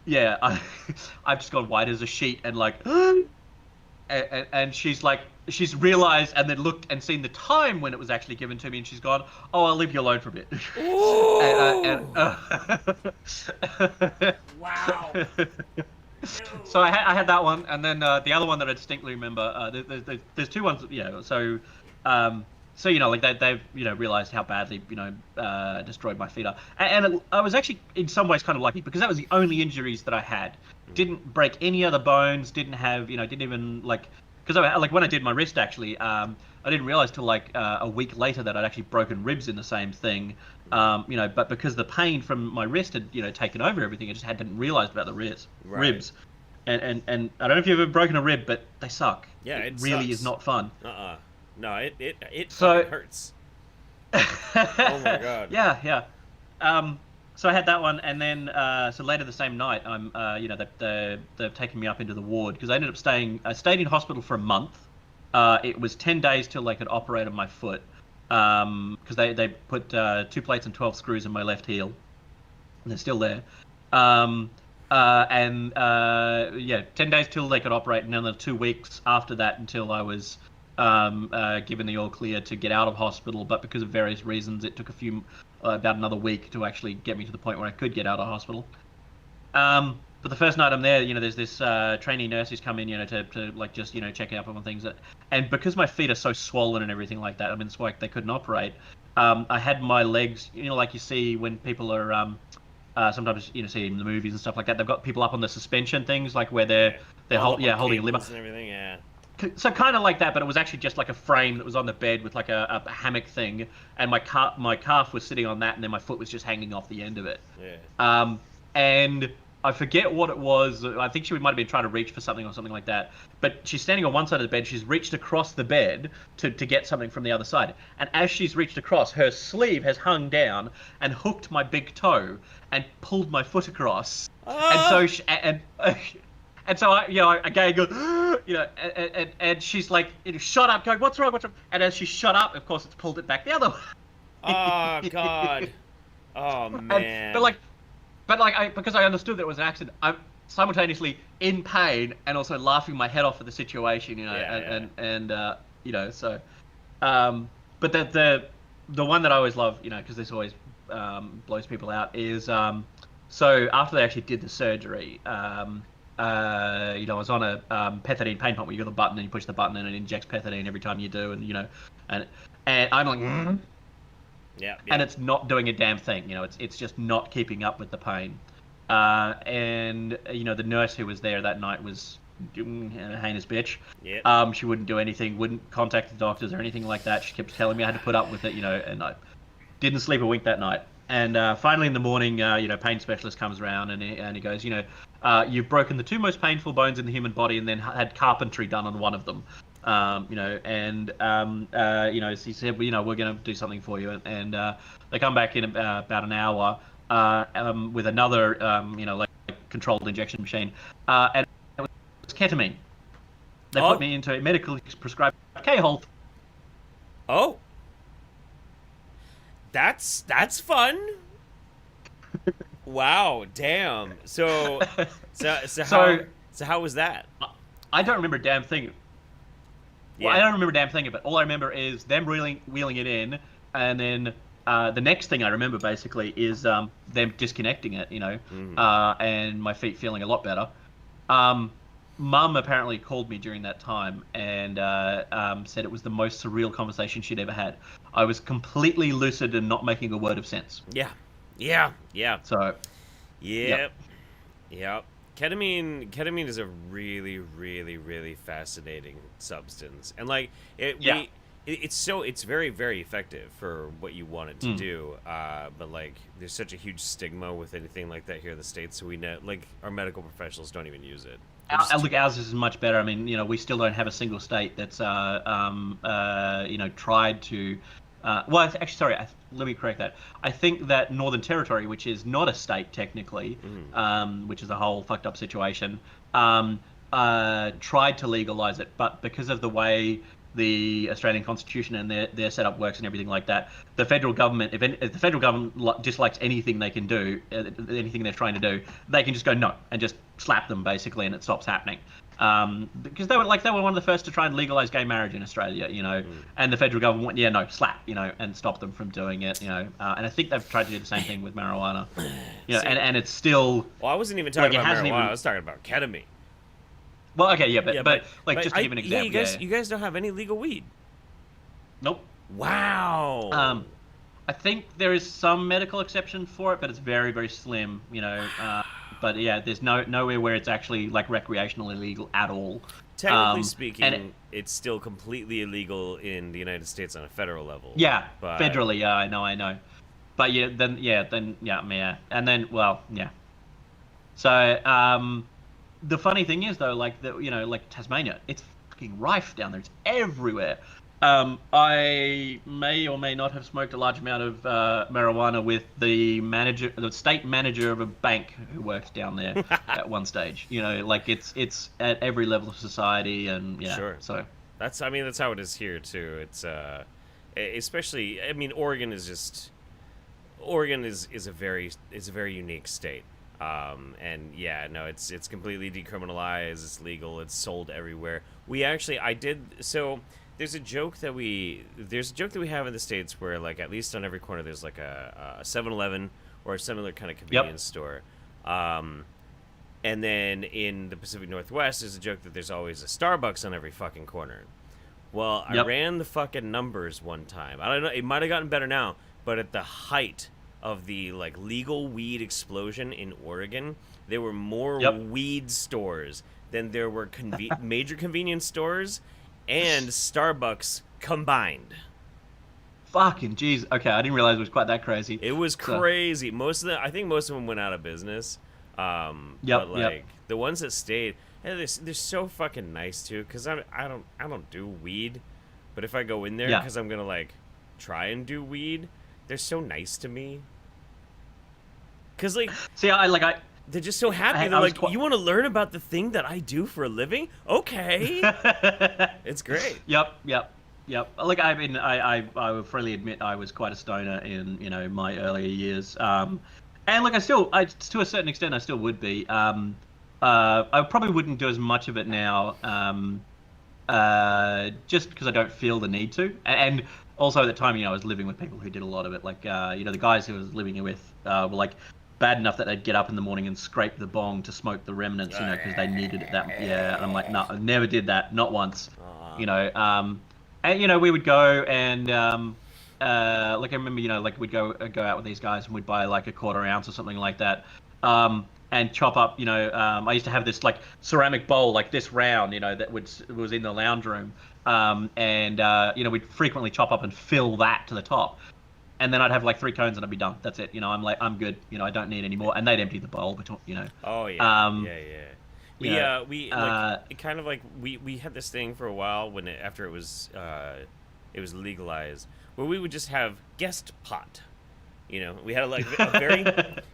just gone white as a sheet, and like, and she's like, she's realized and then looked and seen the time when it was actually given to me, and she's gone, "Oh, I'll leave you alone for a bit." Wow. So I had that one, and then the other one that I distinctly remember, there's 2 ones, yeah. So so you know, like they've you know, realized how badly, you know, destroyed my feet are, and I was actually in some ways kind of lucky, because that was the only injuries that I had. Didn't break any other bones, didn't have, you know, didn't even like, because like when I did my wrist, actually, I didn't realize till like a week later that I'd actually broken ribs in the same thing. You know, but because the pain from my wrist had, you know, taken over everything, I just hadn't realized about the ribs. And I don't know if you've ever broken a rib, but they suck. Yeah, it really sucks. is not fun. No, it So fucking hurts. Oh my god. Yeah, yeah. Um, so I had that one, and then so later the same night, they've taken me up into the ward because I ended up staying. I stayed in hospital for a month. It was 10 days till they could operate on my foot, because they put 2 plates and 12 screws in my left heel, and they're still there. Um, and Yeah, 10 days till they could operate, and another 2 weeks after that until I was given the all clear to get out of hospital. But because of various reasons, it took about another week to actually get me to the point where I could get out of hospital. But the first night I'm there, there's this trainee nurse who's come in, to like just checking up on things. And because my feet are so swollen and everything like that, I mean, it's why they couldn't operate. I had my legs, like you see when people are sometimes see in the movies and stuff like that. They've got people up on the suspension things, like where they're holding a limber and everything. Yeah. So kind of like that, but it was actually just like a frame that was on the bed with like a hammock thing, and my calf was sitting on that, and then my foot was just hanging off the end of it. Yeah. And I forget what it was. I think she might have been trying to reach for something or something like that. But she's standing on one side of the bed. She's reached across the bed to get something from the other side. And as she's reached across, her sleeve has hung down and hooked my big toe and pulled my foot across. And so I again go, and she's like, shut up, going, what's wrong? And as she shut up, of course, it's pulled it back the other way. Oh god. Oh man. Because I understood that it was an accident, I'm simultaneously in pain and also laughing my head off at the situation, so. But the one that I always love, because this always blows people out, is so after they actually did the surgery, I was on a pethidine pain pump where you got the button and you push the button and it injects pethidine every time you do, and I'm like, yeah, and it's not doing a damn thing, it's just not keeping up with the pain, and the nurse who was there that night was a heinous bitch. Yep. She wouldn't do anything, wouldn't contact the doctors or anything like that. She kept telling me I had to put up with it, and I didn't sleep a wink that night. And finally in the morning, pain specialist comes around and he goes, you've broken the two most painful bones in the human body and then had carpentry done on one of them. He said, well, we're going to do something for you. And they come back in about an hour with another, like controlled injection machine. And it was ketamine. They put me into a medically prescribed K-Hole. Oh. That's fun. Wow, damn. So how was that? I don't remember a damn thing. Yeah. Well, I don't remember a damn thing of it. All I remember is them wheeling it in, and then the next thing I remember basically is them disconnecting it, and my feet feeling a lot better. Mum apparently called me during that time and said it was the most surreal conversation she'd ever had. I was completely lucid and not making a word of sense. Yeah. So. Yep. Ketamine is a really, really, really fascinating substance, and like it's very, very effective for what you want it to do. But like, there's such a huge stigma with anything like that here in the States, so we know, like, our medical professionals don't even use it. Look, ours is much better. I mean, we still don't have a single state that's tried to. Let me correct that. I think that Northern Territory, which is not a state technically, which is a whole fucked up situation, tried to legalize it, but because of the way the Australian Constitution and their setup works and everything like that, the federal government, if the federal government dislikes anything they can do, anything they're trying to do, they can just go no and just slap them basically, and it stops happening. Because they were one of the first to try and legalize gay marriage in Australia, and the federal government went, slap, and stop them from doing it, and I think they've tried to do the same thing with marijuana, and it's still. Well, I wasn't even talking about marijuana. I was talking about ketamine. Well, okay, yeah, but just to give an example, you guys don't have any legal weed. Nope. Wow. I think there is some medical exception for it, but it's very, very slim, But yeah, there's nowhere where it's actually like recreational illegal at all. Technically speaking, it's still completely illegal in the United States on a federal level. Yeah, federally, yeah, I know. But and then So the funny thing is though, like Tasmania, it's fucking rife down there. It's everywhere. I may or may not have smoked a large amount of marijuana with the state manager of a bank who worked down there at one stage. Like it's at every level of society, and yeah, Sure. so I mean, that's how it is here too. It's especially. I mean, Oregon is a very unique state. And yeah, no, it's completely decriminalized. It's legal. It's sold everywhere. I did so. There's a joke that we have in the States where, like, at least on every corner there's like a 7-Eleven or a similar kind of yep, convenience store. And then in the Pacific Northwest, there's a joke that there's always a Starbucks on every fucking corner. Well, I yep. ran the fucking numbers one time. I don't know, it might have gotten better now, but at the height of the like legal weed explosion in Oregon, there were more Yep. weed stores than there were major convenience stores and Starbucks combined. Fucking jeez. Okay, I didn't realize it was quite that crazy. It was So, crazy. I think most of them went out of business. yep, But yep. like the ones that stayed, and they're so fucking nice too. Cause I don't do weed, but if I go in there, Yeah. cause I'm gonna like try and do weed, they're so nice to me. Cause like See, they're just so happy. They're I was like, quite. you want to learn about the thing that I do for a living? Okay, it's great. Yep, yep, yep. Like I mean, I will freely admit I was quite a stoner in my earlier years. And like I to a certain extent I still would be. I probably wouldn't do as much of it now. Just because I don't feel the need to. And also at the time, I was living with people who did a lot of it. Like the guys who I was living with were like bad enough that they'd get up in the morning and scrape the bong to smoke the remnants, because they needed it that. Yeah, and I'm like, no, I never did that, not once. And we would go and like I remember, like we'd go out with these guys and we'd buy like a quarter ounce or something like that. And chop up, I used to have this like ceramic bowl like this round, that was in the lounge room. And we'd frequently chop up and fill that to the top. And then I'd have like 3 cones and I'd be done. That's it. I'm like, I'm good. I don't need any more. And they'd empty the bowl, but. Oh yeah, yeah, yeah. Yeah. We like it kind of like we had this thing for a while after it was legalized, where we would just have guest pot. We had like a very.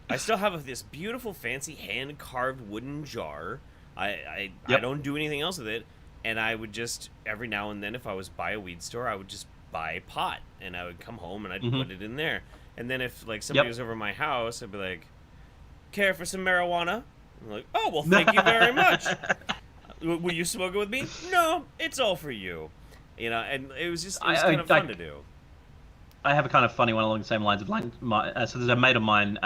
I still have this beautiful, fancy, hand carved wooden jar. I Yep. don't do anything else with it, and I would just every now and then, if I was by a weed store, I would just buy pot, and I would come home and I'd Mhm. put it in there. And then if like somebody Yep. was over my house, I'd be like, "Care for some marijuana?" I'm like, "Oh well, thank you very much. Will you smoke it with me?" "No, it's all for you." And it was kind of fun to do. I have a kind of funny one along the same lines of so there's a mate of mine.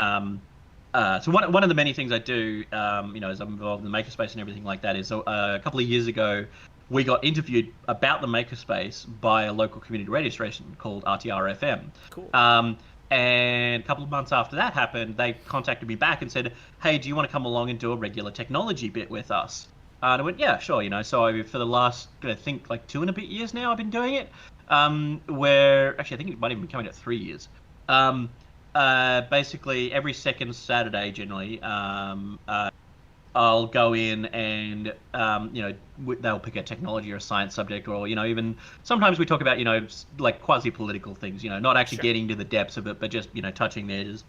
So one of the many things I do, as I'm involved in the makerspace and everything like that, is a couple of years ago, we got interviewed about the makerspace by a local community radio station called RTR-FM. Cool. And a couple of months after that happened, they contacted me back and said, "Hey, do you want to come along and do a regular technology bit with us?" And I went, "Yeah, sure." So for the last, I think, like 2 and a bit years now, I've been doing it. Where actually I think it might even be coming at 3 years. Basically every second Saturday generally, I'll go in and they'll pick a technology or a science subject, or even sometimes we talk about like quasi-political things, not actually Sure. getting to the depths of it, but just touching the edges.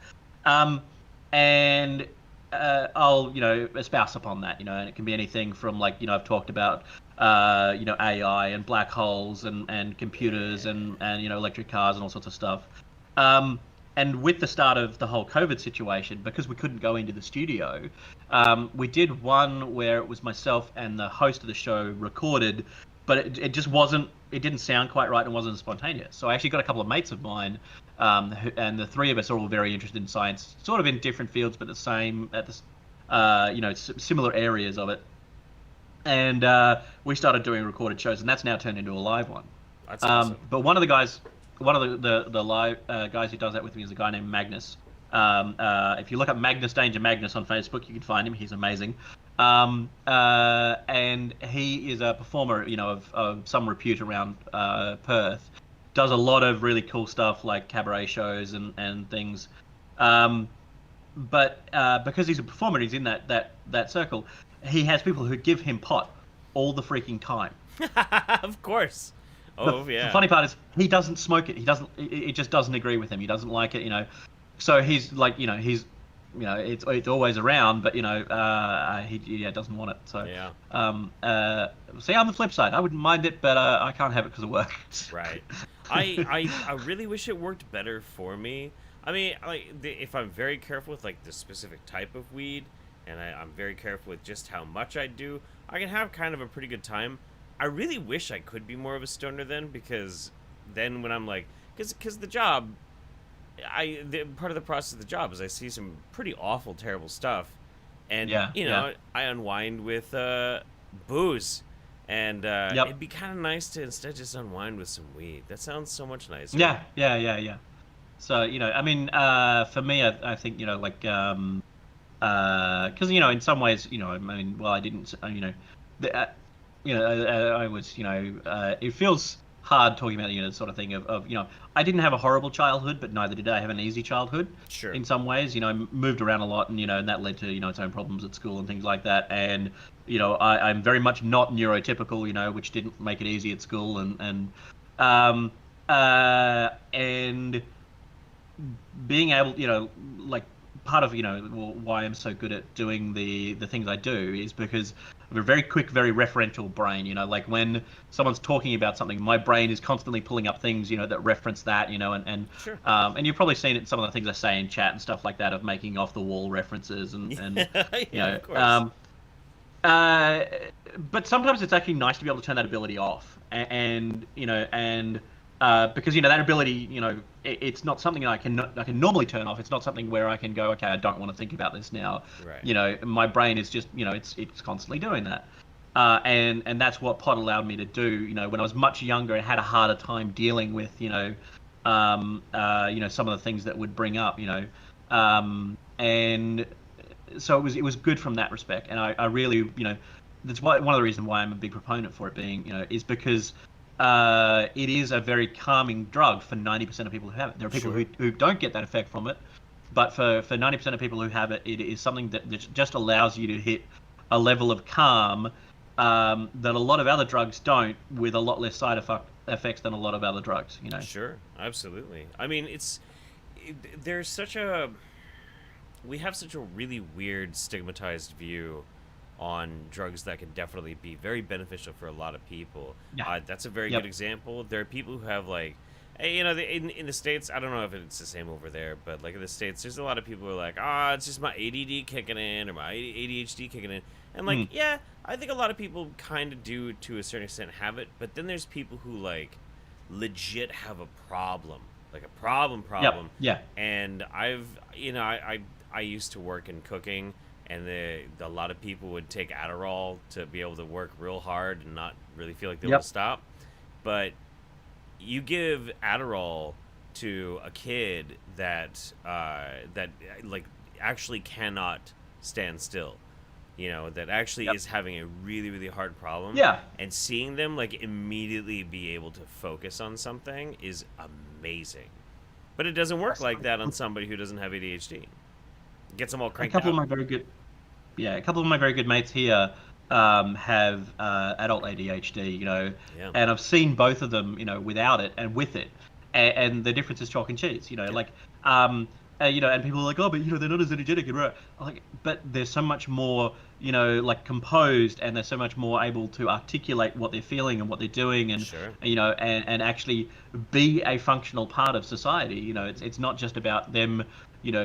And I'll espouse upon that, and it can be anything from like I've talked about AI and black holes and computers and electric cars and all sorts of stuff. And with the start of the whole COVID situation, because we couldn't go into the studio, we did one where it was myself and the host of the show recorded, but it just wasn't. It didn't sound quite right and wasn't spontaneous. So I actually got a couple of mates of mine, and the 3 of us are all very interested in science, sort of in different fields, but similar areas of it. And we started doing recorded shows, and that's now turned into a live one. That's awesome. But one of the live guys who does that with me is a guy named Magnus. If you look up Magnus Danger Magnus on Facebook, you can find him. He's amazing. And he is a performer, of some repute around Perth. Does a lot of really cool stuff like cabaret shows and things. But because he's a performer, he's in that circle. He has people who give him pot all the freaking time. Of course. Oh The yeah. funny part is he doesn't smoke it. He doesn't. It just doesn't agree with him. He doesn't like it. So he's like, it's always around, but he yeah doesn't want it. So, Yeah. see, on the flip side, I wouldn't mind it, but I can't have it because of work. Right. I really wish it worked better for me. I mean, if I'm very careful with like the specific type of weed, and I'm very careful with just how much I do, I can have kind of a pretty good time. I really wish I could be more of a stoner then, because then when I'm like, because the job, part of the process of the job is I see some pretty awful, terrible stuff, and Yeah, yeah, I unwind with booze, and yep, it'd be kind of nice to instead just unwind with some weed. That sounds so much nicer. yeah, yeah, yeah, yeah. So, I mean, for me, I think, like, because, in some ways, I mean, well, I didn't, the, I was, it feels hard talking about, the sort of thing of, I didn't have a horrible childhood, but neither did I have an easy childhood Sure. in some ways. I moved around a lot, and that led to, its own problems at school and things like that. And, I'm very much not neurotypical, which didn't make it easy at school. Um, and being able, like part of, why I'm so good at doing the things I do is because of a very quick, very referential brain. Like when someone's talking about something, my brain is constantly pulling up things, that reference that, Sure. and you've probably seen it in some of the things I say in chat and stuff like that of making off the wall references and you Yeah, know, of course. uh, but sometimes it's actually nice to be able to turn that ability off, and because that ability, it's not something I can normally turn off. It's not something where I can go, okay, I don't want to think about this now. Right. My brain is just, it's constantly doing that, and that's what pot allowed me to do. When I was much younger, I had a harder time dealing with, some of the things that would bring up, and so it was good from that respect, and I really, that's why one of the reasons why I'm a big proponent for it being, is because it is a very calming drug for 90% of people who have it. There are people Sure. who don't get that effect from it, but for 90% of people who have it, it is something that just allows you to hit a level of calm that a lot of other drugs don't, with a lot less effects than a lot of other drugs. Sure. Absolutely. I mean, there's such a we have such a really weird stigmatized view on drugs that can definitely be very beneficial for a lot of people. Yeah. That's a very good Yep. example. There are people who have like, in the states, I don't know if it's the same over there, but like in the states, there's a lot of people who are like, it's just my ADD kicking in or my ADHD kicking in, and like, Mm. yeah, I think a lot of people kind of do to a certain extent have it, but then there's people who like legit have a problem, like a Yep. problem, Yeah. and I used to work in cooking, and a lot of people would take Adderall to be able to work real hard and not really feel like they want Yep. to stop. But you give Adderall to a kid that like actually cannot stand still, that actually Yep. is having a really really hard problem, Yeah. and seeing them like immediately be able to focus on something is amazing. But it doesn't work like that on somebody who doesn't have ADHD. Gets them all A cranked couple of out. my very good Yeah, a couple of my very good mates here have adult ADHD, Yeah. and I've seen both of them, without it and with it, and the difference is chalk and cheese, Yeah. like, and people are like, oh, but they're not as energetic, and like, but they're so much more, like composed, and they're so much more able to articulate what they're feeling and what they're doing, and Sure. and actually be a functional part of society. It's not just about them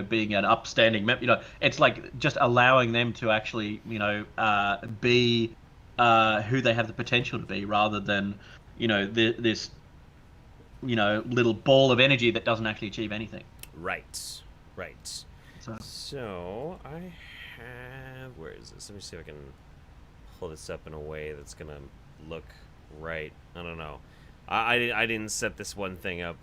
being an upstanding member. It's like just allowing them to actually, be who they have the potential to be, rather than, this, little ball of energy that doesn't actually achieve anything. Right. Right. So, So I have. Where is this? Let me see if I can pull this up in a way that's gonna look right. I don't know. I didn't set this one thing up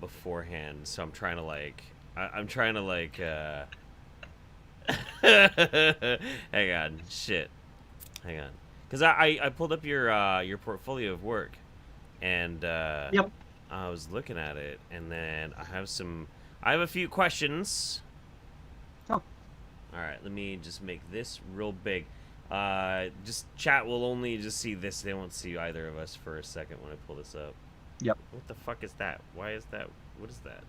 beforehand, so I'm trying to like. I'm trying to like. Hang on. Shit. Hang on. Because I pulled up your portfolio of work, and yep. I was looking at it, and then I have a few questions. Oh, All right, let me just make this real big. Just chat will only just see this. They won't see either of us for a second when I pull this up. Yep. What the fuck is that? Why is that? What is that?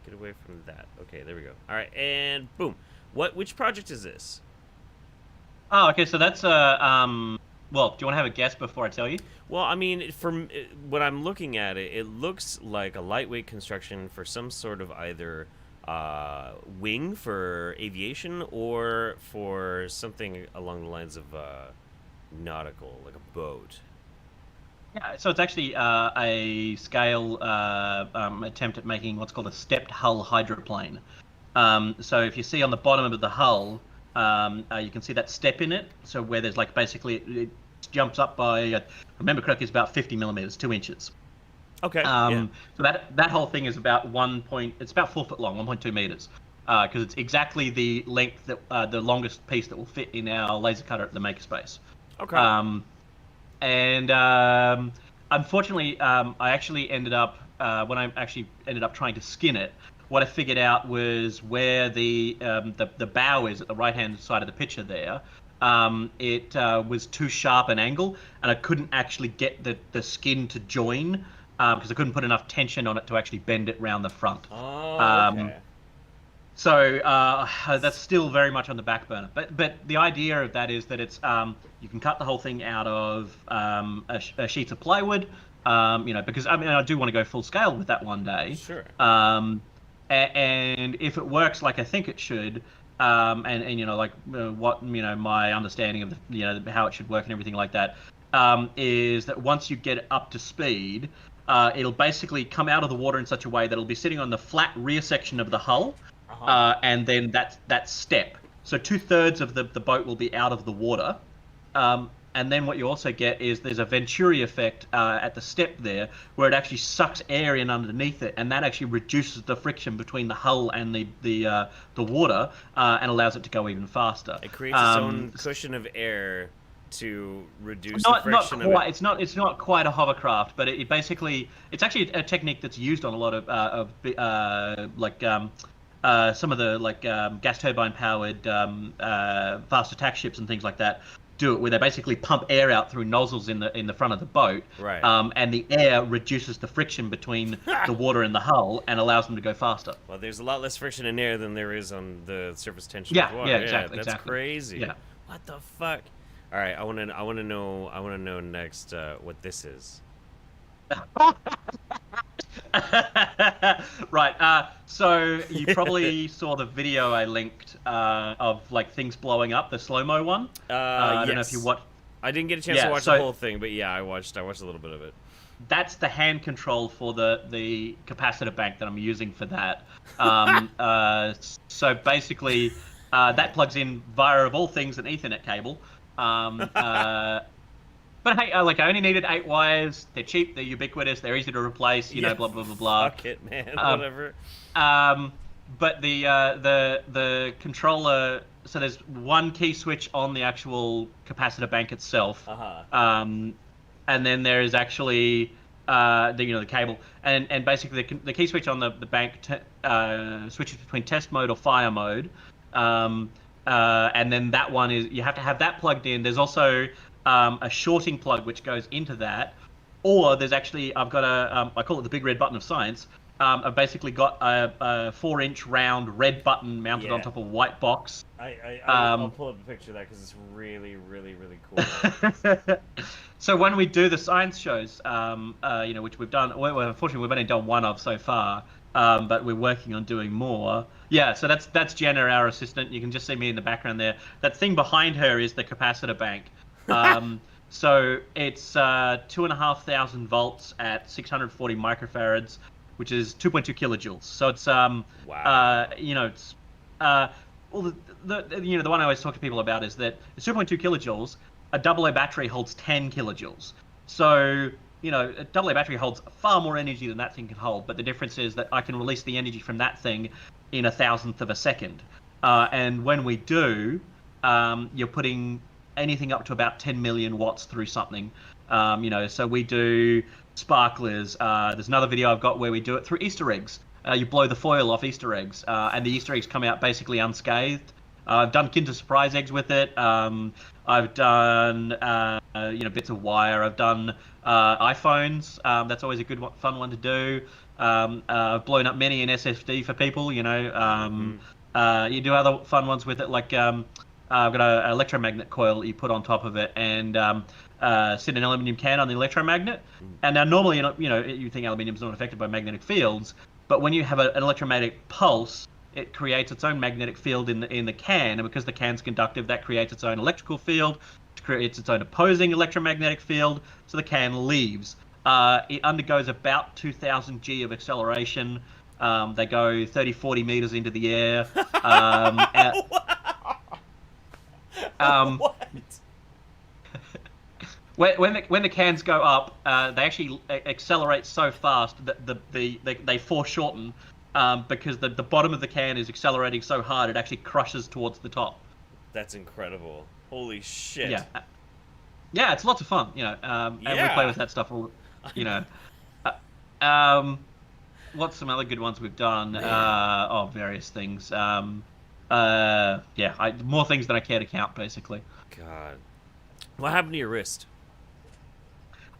Get away from that. Okay, there we go. All right, and boom. Which project is this? Oh, okay. So that's well, do you want to have a guess before I tell you? Well, I mean, from when I'm looking at it, it looks like a lightweight construction for some sort of either wing for aviation or for something along the lines of nautical, like a boat. Yeah. So it's actually a scale attempt at making what's called a stepped hull hydroplane. So if you see on the bottom of the hull, you can see that step in it. So where there's like basically it jumps up by, remember correctly, it's about 50 millimeters, 2 inches. Okay. Yeah. So that whole thing is about it's about 4 foot long, 1.2 meters, because it's exactly the length that the longest piece that will fit in our laser cutter at the makerspace. Okay. Unfortunately, I actually ended up when I actually ended up trying to skin it. What I figured out was where the bow is at the right hand side of the picture there. It was too sharp an angle, and I couldn't actually get the skin to join because I couldn't put enough tension on it to actually bend it round the front. Oh, okay. So that's still very much on the back burner. But the idea of that is that it's you can cut the whole thing out of a sheet of plywood, because I mean I do want to go full scale with that one day. Sure. And if it works like I think it should, what my understanding of how it should work and everything like that, is that once you get it up to speed, it'll basically come out of the water in such a way that it'll be sitting on the flat rear section of the hull, and then that step. So 2/3 of the boat will be out of the water. And then what you also get is there's a Venturi effect at the step there, where it actually sucks air in underneath it, and that actually reduces the friction between the hull and the water, and allows it to go even faster. It creates its own cushion of air to reduce the friction not quite, of it. It's not quite a hovercraft, but it basically it's actually a technique that's used on a lot of some of the gas turbine powered fast attack ships and things like that. Do it where they basically pump air out through nozzles in the front of the boat, Right. And the air reduces the friction between the water and the hull and allows them to go faster. Well, there's a lot less friction in air than there is on the surface tension Yeah, of water. yeah, exactly, That's exactly. crazy. Yeah. What the fuck? All right, I want to know next what this is. Right. So you probably saw the video I linked of like things blowing up, the slow-mo one. I don't know if you watched. I didn't get a chance to watch the whole thing, but yeah, I watched a little bit of it. That's the hand control for the capacitor bank that I'm using for that. So basically, that plugs in via, of all things, an Ethernet cable. But hey, I only needed 8 wires. They're cheap, they're ubiquitous, they're easy to replace. Blah blah blah blah. Fuck it, man. Whatever. But the controller. So there's one key switch on the actual capacitor bank itself. And then there is actually the cable, and basically the key switch on the bank switches between test mode or fire mode. And then that one is, you have to have that plugged in. There's also a shorting plug which goes into that, or there's actually, I've got I call it the big red button of science. I've basically got a 4-inch round red button mounted on top of a white box. I'll pull up a picture of that because it's really, really, really cool. So when we do the science shows, which we've done, well, unfortunately we've only done one of so far, but we're working on doing more. Yeah, so that's Jenna, our assistant. You can just see me in the background there. That thing behind her is the capacitor bank. So it's 2,500 volts at 640 microfarads, which is 2.2 kilojoules. So it's wow. It's well, the one I always talk to people about is that it's 2.2 kilojoules. A AA battery holds 10 kilojoules. So a AA battery holds far more energy than that thing can hold. But the difference is that I can release the energy from that thing in 1,000th of a second. And when we do, you're putting anything up to about 10 million watts through something. So we do sparklers. There's another video I've got where we do it through Easter eggs. You blow the foil off Easter eggs, and the Easter eggs come out basically unscathed. I've done Kinder Surprise eggs with it. I've done bits of wire. I've done iPhones. That's always a fun one to do. I've blown up many in SSD for people. Mm-hmm. You do other fun ones with it, like I've got an electromagnet coil that you put on top of it, and sit an aluminium can on the electromagnet. And now normally, you think aluminium's not affected by magnetic fields, but when you have an electromagnetic pulse, it creates its own magnetic field in the can, and because the can's conductive, that creates its own electrical field, it creates its own opposing electromagnetic field, so the can leaves. It undergoes about 2,000 G of acceleration. They go 30, 40 meters into the air. What? When the cans go up, they actually accelerate so fast that they foreshorten, because the bottom of the can is accelerating so hard it actually crushes towards the top. That's incredible. Holy shit. Yeah, yeah, it's lots of fun, and we play with that stuff all, you know. What's some other good ones we've done? Various things. More things than I care to count, basically. God. What happened to your wrist?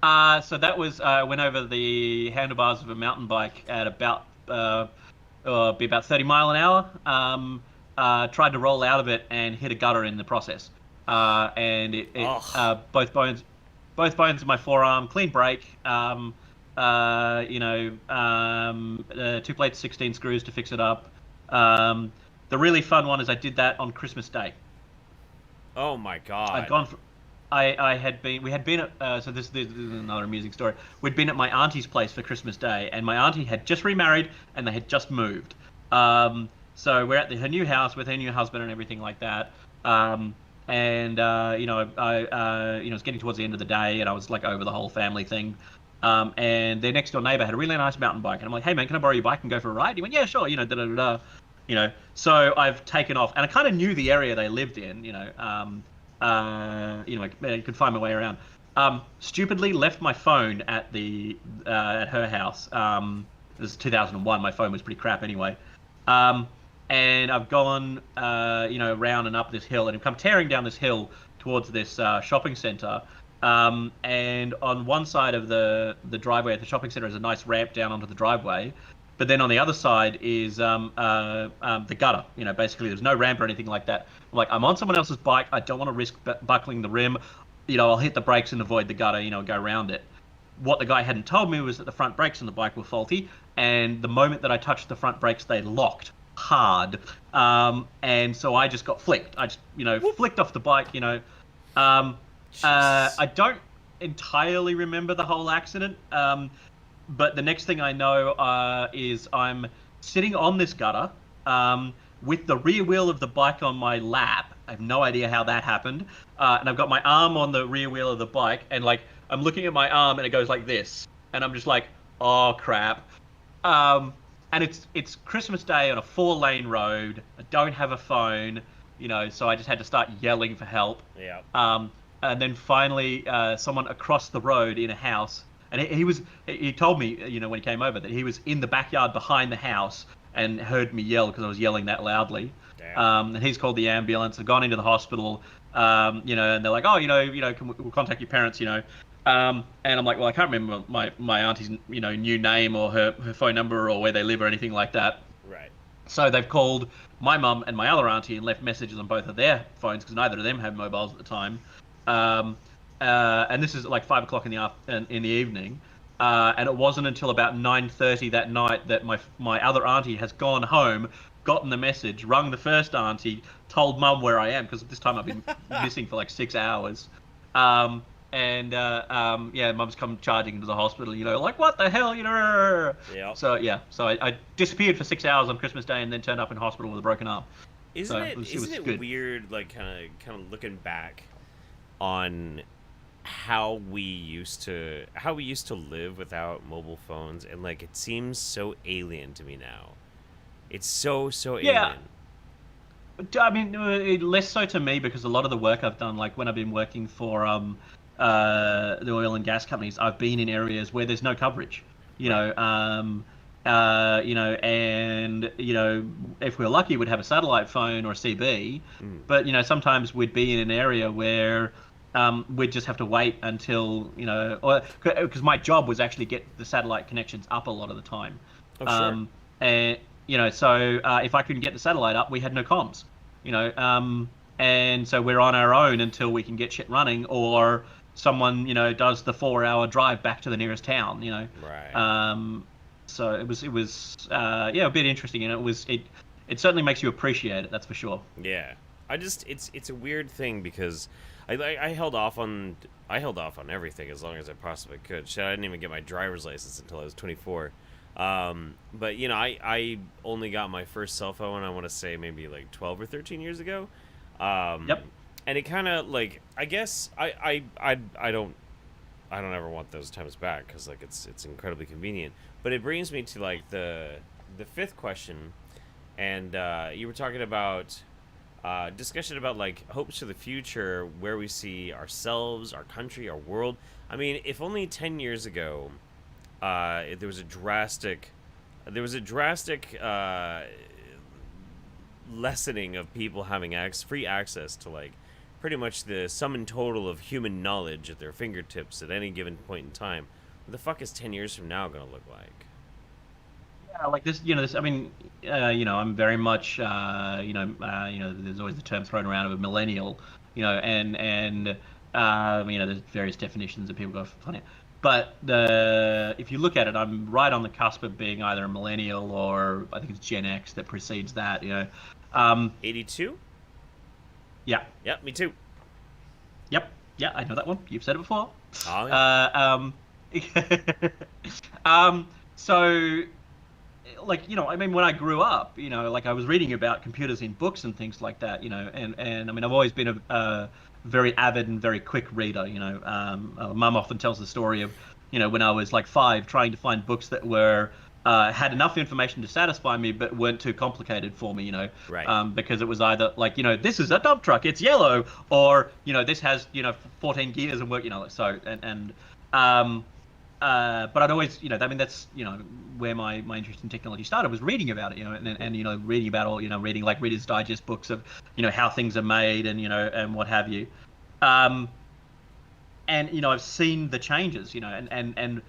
So that was went over the handlebars of a mountain bike at about be about 30 mile an hour. Tried to roll out of it and hit a gutter in the process. And both bones of my forearm, clean break. 2 plates, 16 screws to fix it up. The really fun one is I did that on Christmas Day. Oh my God. I'd gone. We had been at, so this is another amusing story. We'd been at my auntie's place for Christmas Day, and my auntie had just remarried, and they had just moved. So we're at her new house with her new husband and everything like that. I was getting towards the end of the day, and I was like over the whole family thing. And their next door neighbor had a really nice mountain bike, and I'm like, "Hey man, can I borrow your bike and go for a ride?" He went, "Yeah, sure." Da da da. So I've taken off, and I kind of knew the area they lived in. I could find my way around. Stupidly left my phone at at her house. This is 2001. My phone was pretty crap anyway. And I've gone, around and up this hill, and I've come tearing down this hill towards this shopping center. And on one side of the driveway at the shopping center is a nice ramp down onto the driveway. But then on the other side is the gutter. Basically there's no ramp or anything like that. I'm on someone else's bike. I don't want to risk buckling the rim. I'll hit the brakes and avoid the gutter, go around it. What the guy hadn't told me was that the front brakes on the bike were faulty. And the moment that I touched the front brakes, they locked hard. And so I just got flicked. I just, flicked off the bike, I don't entirely remember the whole accident. But the next thing I know is I'm sitting on this gutter with the rear wheel of the bike on my lap. I have no idea how that happened. And I've got my arm on the rear wheel of the bike, and I'm looking at my arm and it goes like this. And I'm just like, oh crap. And it's Christmas Day on a 4-lane road. I don't have a phone, so I just had to start yelling for help. Yeah. And then finally someone across the road in a house. And he told me, when he came over, that he was in the backyard behind the house and heard me yell because I was yelling that loudly. Damn. And he's called the ambulance. I've gone into the hospital, and they're like, we'll contact your parents, And I'm like, well, I can't remember my auntie's, new name or her phone number or where they live or anything like that. Right. So they've called my mum and my other auntie and left messages on both of their phones because neither of them had mobiles at the time. And this is at 5 o'clock in the evening, and it wasn't until about 9:30 that night that my other auntie has gone home, gotten the message, rung the first auntie, told mum where I am because this time I've been missing for 6 hours, mum's come charging into the hospital, what the hell, Yeah. So I disappeared for 6 hours on Christmas Day and then turned up in hospital with a broken arm. Isn't it weird, kind of looking back on how we used to live without mobile phones, and it seems so alien to me now. It's so alien. Yeah. I mean, less so to me because a lot of the work I've done, when I've been working for the oil and gas companies, I've been in areas where there's no coverage. And if we were lucky, we'd have a satellite phone or a CB. Mm. But sometimes we'd be in an area where we'd just have to wait until or because my job was actually get the satellite connections up a lot of the time. Oh, sure. Um, and so if I couldn't get the satellite up, we had no comms. And so we're on our own until we can get shit running, or someone does the 4-hour drive back to the nearest town. Right. So yeah, a bit interesting, and it certainly makes you appreciate it. That's for sure. Yeah. It's a weird thing because I held off on everything as long as I possibly could. Shit, I didn't even get my driver's license until I was 24. But I only got my first cell phone, I want to say maybe like 12 or 13 years ago. Yep. And it kind of like, I guess I don't ever want those times back because like it's incredibly convenient. But it brings me to like the fifth question, and you were talking about discussion about like hopes for the future, where we see ourselves, our country, our world. I mean, if only 10 years ago, there was a drastic lessening of people having free access to like pretty much the sum and total of human knowledge at their fingertips at any given point in time. What the fuck is 10 years from now gonna look like? Yeah, like this. I mean, I'm very much, there's always the term thrown around of a millennial, and there's various definitions that people go for funny. But if you look at it, I'm right on the cusp of being either a millennial or I think it's Gen X that precedes that. 82? Yeah. Yep, me too. Yep. Yeah, I know that one. You've said it before. Oh, yeah. So, like, I mean, when I grew up, like I was reading about computers in books and things like that, and I mean, I've always been a very avid and very quick reader. Mum often tells the story of, when I was like 5, trying to find books that were had enough information to satisfy me, but weren't too complicated for me. Right. Because it was either like, this is a dump truck, it's yellow, or this has 14 gears and work. So but I'd always, I mean, that's, where my interest in technology started, was reading about it, and reading about all, reading like Reader's Digest books of, how things are made and, and what have you. And, I've seen the changes, and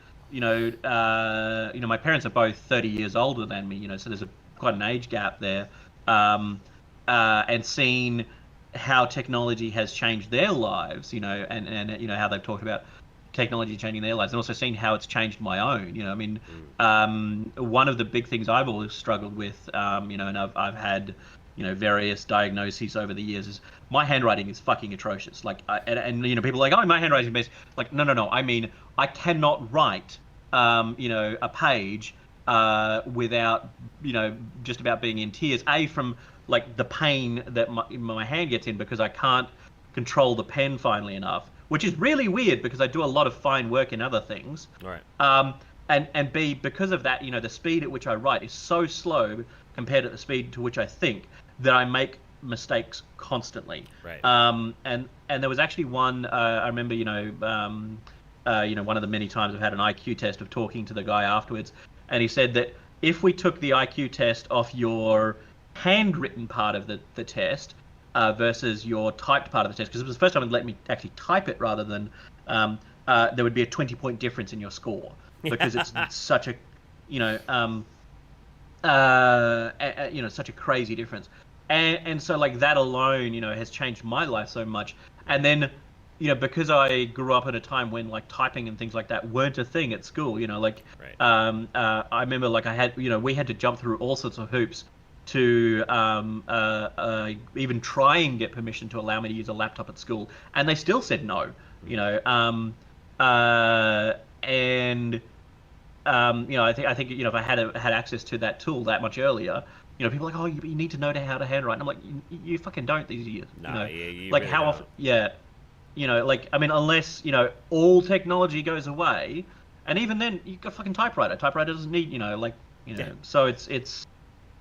my parents are both 30 years older than me, so there's quite an age gap there. And seen how technology has changed their lives, and how they've talked about technology changing their lives, and also seeing how it's changed my own. I mean, one of the big things I've always struggled with, and I've had, various diagnoses over the years, is my handwriting is fucking atrocious. Like, and people are like, oh, my handwriting is best. Like, no. I mean, I cannot write, a page without, just about being in tears. From like the pain that my hand gets in because I can't control the pen finely enough, which is really weird because I do a lot of fine work in other things. All right. And B, because of that, the speed at which I write is so slow compared to the speed to which I think, that I make mistakes constantly. Right. And there was actually one, I remember, one of the many times I've had an IQ test, of talking to the guy afterwards, and he said that if we took the IQ test off your handwritten part of the test, versus your typed part of the test, because it was the first time it let me actually type it rather than there would be a 20-point difference in your score, because it's such a such a crazy difference, and so like that alone has changed my life so much. And then because I grew up at a time when like typing and things like that weren't a thing at school, like Right. I remember like I had we had to jump through all sorts of hoops to even try and get permission to allow me to use a laptop at school, and they still said no. And I think if I had access to that tool that much earlier, people are like, oh, you need to know how to handwrite, and I'm like, you fucking don't these years. Nah, you like really how don't. often? Yeah, like I mean, unless all technology goes away, and even then you got fucking typewriter. Typewriter doesn't need Yeah. So it's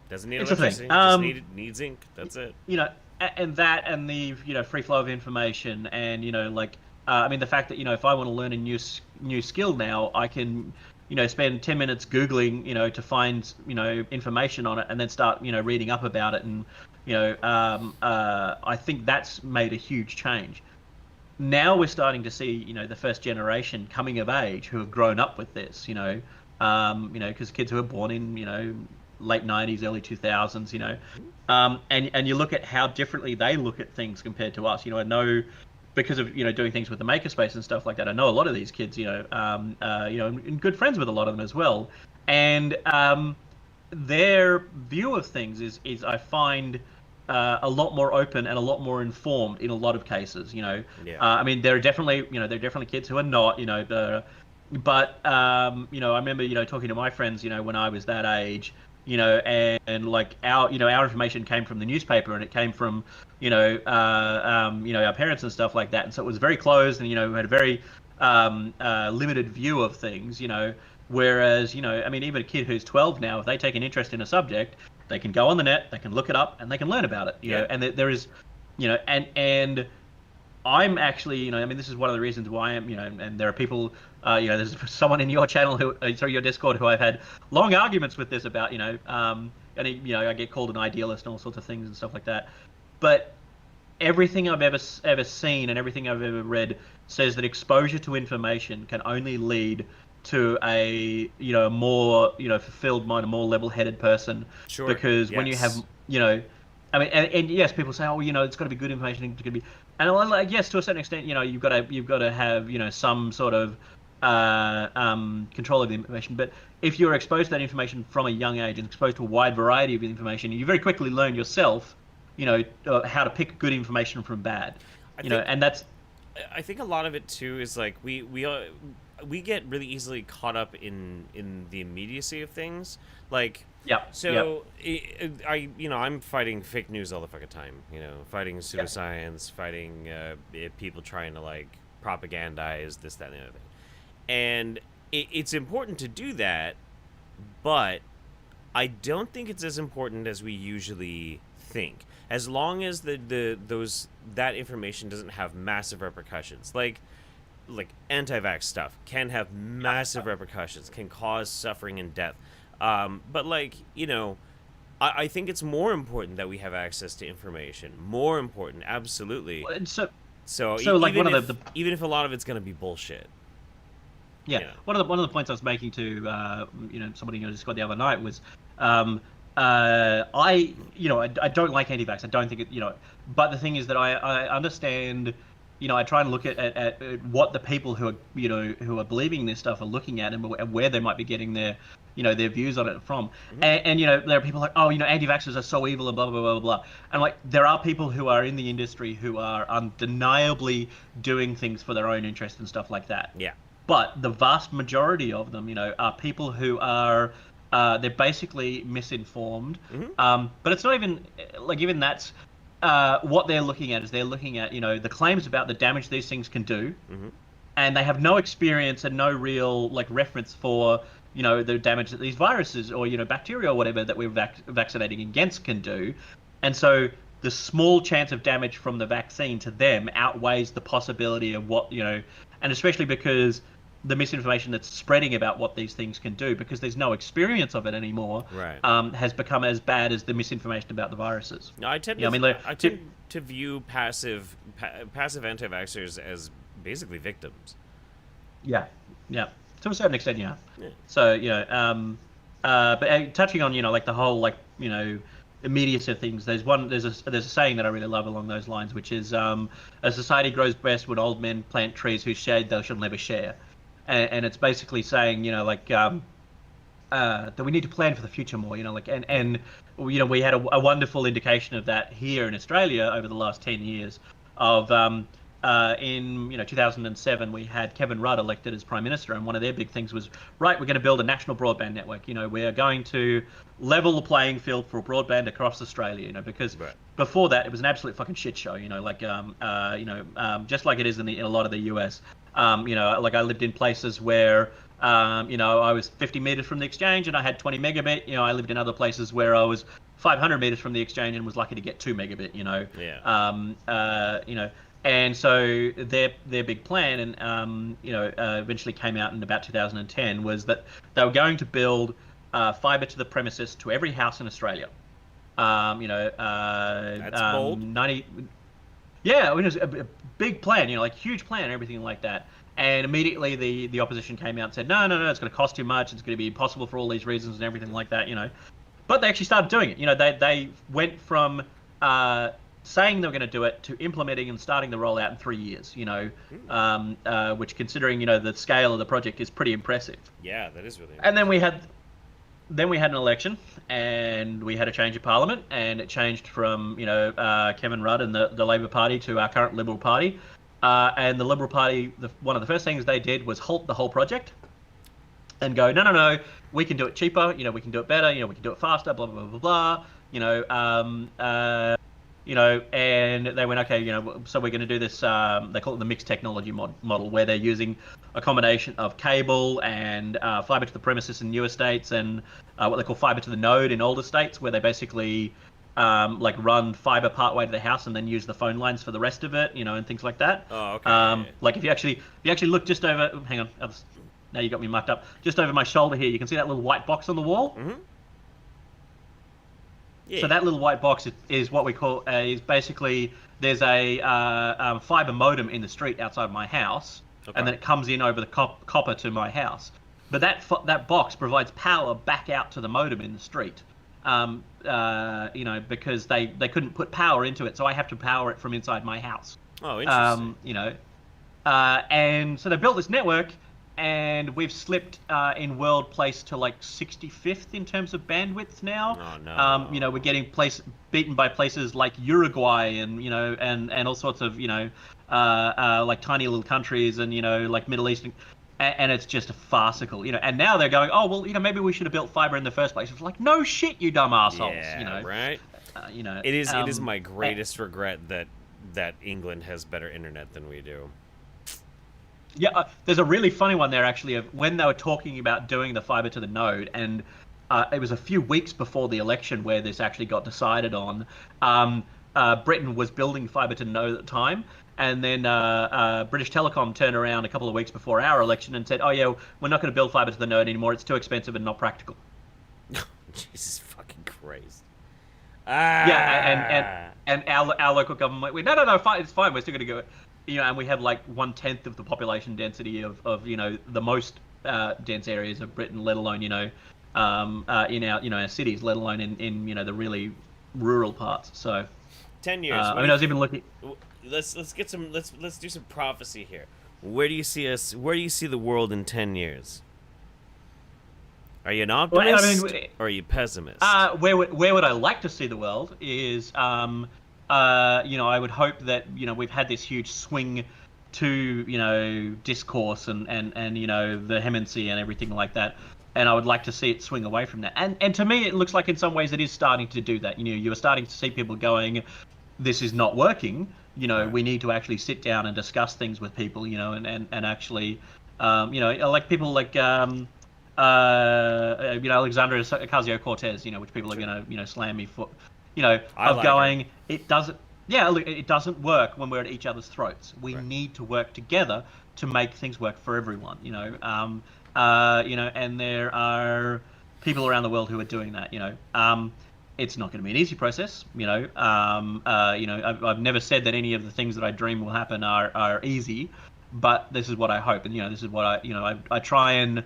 Doesn't need it's a thing. electricity. Just needs ink. That's it. And that, and the free flow of information, and I mean, the fact that if I want to learn a new skill now, I can spend 10 minutes Googling, to find, information on it, and then start, reading up about it. And, I think that's made a huge change. Now we're starting to see, the first generation coming of age who have grown up with this, because kids who are born in, late 90s, early 2000s, and you look at how differently they look at things compared to us. I know because of doing things with the makerspace and stuff like that. I know a lot of these kids, and good friends with a lot of them as well, and their view of things is I find a lot more open and a lot more informed in a lot of cases. Yeah. I mean, there are definitely kids who are not, but I remember talking to my friends, when I was that age, and like our information came from the newspaper, and it came from our parents and stuff like that, and so it was very closed, and we had a very limited view of things, whereas I mean, even a kid who's 12 now, if they take an interest in a subject, they can go on the net, they can look it up, and they can learn about it, and there is, and I'm actually, I mean, this is one of the reasons why I'm, and there are people, there's someone in your channel who, sorry, your Discord, who I've had long arguments with this about, and I get called an idealist and all sorts of things and stuff like that. But everything I've ever seen and everything I've ever read says that exposure to information can only lead to a, more, fulfilled mind, a more level-headed person. Sure. Because when you have, I mean, and yes, people say, oh, it's got to be good information, it's got to be, and like, yes, to a certain extent, you've got to have, some sort of control of the information. But if you're exposed to that information from a young age and exposed to a wide variety of information, you very quickly learn yourself, how to pick good information from bad. And that's. I think a lot of it too is like we get really easily caught up in the immediacy of things. Like, yeah. So I'm fighting fake news all the fucking time. Fighting pseudoscience, fighting people trying to like propagandize this, that, and the other thing. And it's important to do that, but I don't think it's as important as we usually think. As long as that information doesn't have massive repercussions, like anti-vax stuff can have massive repercussions, can cause suffering and death. But like, I think it's more important that we have access to information. More important, absolutely. So like even if a lot of it's going to be bullshit. Yeah. One of the points I was making to somebody in Discord the other night was I don't like anti-vax. I don't think it, but the thing is that I understand, I try and look at what the people who are, who are believing this stuff are looking at, and where they might be getting their, their views on it from. Mm-hmm. And there are people like, oh, anti-vaxxers are so evil and blah, blah, blah, blah. And like, there are people who are in the industry who are undeniably doing things for their own interest and stuff like that. Yeah. But the vast majority of them, are people who are, they're basically misinformed. Mm-hmm. But it's not even like, even that's what they're looking at is they're looking at, the claims about the damage these things can do. Mm-hmm. And they have no experience and no real like reference for, the damage that these viruses or, bacteria or whatever that we're vaccinating against can do. And so the small chance of damage from the vaccine to them outweighs the possibility of what, and especially because the misinformation that's spreading about what these things can do, because there's no experience of it anymore, right. Has become as bad as the misinformation about the viruses. No, I tend to view passive anti-vaxxers as basically victims. Yeah, to a certain extent, yeah. So but touching on like the whole like immediacy of things, there's a saying that I really love along those lines, which is a society grows best when old men plant trees whose shade they shall never share. And it's basically saying, that we need to plan for the future more, and we had a wonderful indication of that here in Australia over the last 10 years of, in 2007, we had Kevin Rudd elected as Prime Minister, and one of their big things was, right, we're going to build a national broadband network. We are going to level the playing field for broadband across Australia, because right. Before that it was an absolute fucking shit show, just like it is in a lot of the US. Like I lived in places where, I was 50 meters from the exchange and I had 20 megabit. I lived in other places where I was 500 meters from the exchange and was lucky to get 2 megabit. Yeah. And so their big plan, and eventually came out in about 2010, was that they were going to build fiber to the premises to every house in Australia. That's bold. 90. Yeah, it was a big plan, like huge plan and everything like that. And immediately the opposition came out and said, no, it's going to cost too much. It's going to be impossible for all these reasons and everything like that. But they actually started doing it. They went from saying they were going to do it to implementing and starting the rollout in 3 years. Which, considering the scale of the project, is pretty impressive. Yeah, that is really impressive. And then we had an election, and we had a change of parliament, and it changed from Kevin Rudd and the Labor Party to our current Liberal Party. And the Liberal Party, one of the first things they did was halt the whole project and go, no, we can do it cheaper, we can do it better, we can do it faster, blah, blah, blah, blah, blah. And they went, okay, so we're going to do this, they call it the mixed technology model, where they're using a combination of cable and fiber to the premises in newer states, and what they call fiber to the node in older states, where they basically run fiber part way to the house and then use the phone lines for the rest of it, and things like that. Oh, okay. Like if you actually look just over, hang on, now you got me mucked up, just over my shoulder here, you can see that little white box on the wall. Mm-hmm. Yeah. So that little white box is what we call is basically, there's a fiber modem in the street outside my house, and then it comes in over the copper to my house. But that box provides power back out to the modem in the street, because they couldn't put power into it, so I have to power it from inside my house. Oh, interesting. And so they built this network, and we've slipped in world place to like 65th in terms of bandwidth now. Oh no. We're getting beaten by places like Uruguay and and all sorts of like tiny little countries and like Middle Eastern, and it's just a farcical. And now they're going, oh well, maybe we should have built fiber in the first place. It's like, no shit, you dumb assholes. Yeah, right. It is my greatest regret that England has better internet than we do. Yeah, there's a really funny one there, actually, of when they were talking about doing the fiber to the node, and it was a few weeks before the election where this actually got decided on. Britain was building fiber to the node at the time, and then British Telecom turned around a couple of weeks before our election and said, oh yeah, we're not going to build fiber to the node anymore, it's too expensive and not practical. Jesus fucking Christ. Yeah, and our local government went, no, fine, it's fine, we're still going to go. And we have like 1/10 of the population density of the most dense areas of Britain, let alone in our cities, let alone in the really rural parts. So 10 years. I was even looking. Let's do some prophecy here. Where do you see us? Where do you see the world in 10 years? Are you an optimist or are you pessimist? Where would I like to see the world is I would hope that we've had this huge swing to discourse and vehemency and everything like that, and I would like to see it swing away from that. And to me, it looks like in some ways it is starting to do that. You are starting to see people going, this is not working. Right. We need to actually sit down and discuss things with people. And actually, like people like Alexandria Ocasio-Cortez, which people are going to slam me for. It doesn't work when we're at each other's throats. We need to work together to make things work for everyone. And there are people around the world who are doing that. It's not going to be an easy process. I've never said that any of the things that I dream will happen are easy, but this is what I hope, and this is what I try and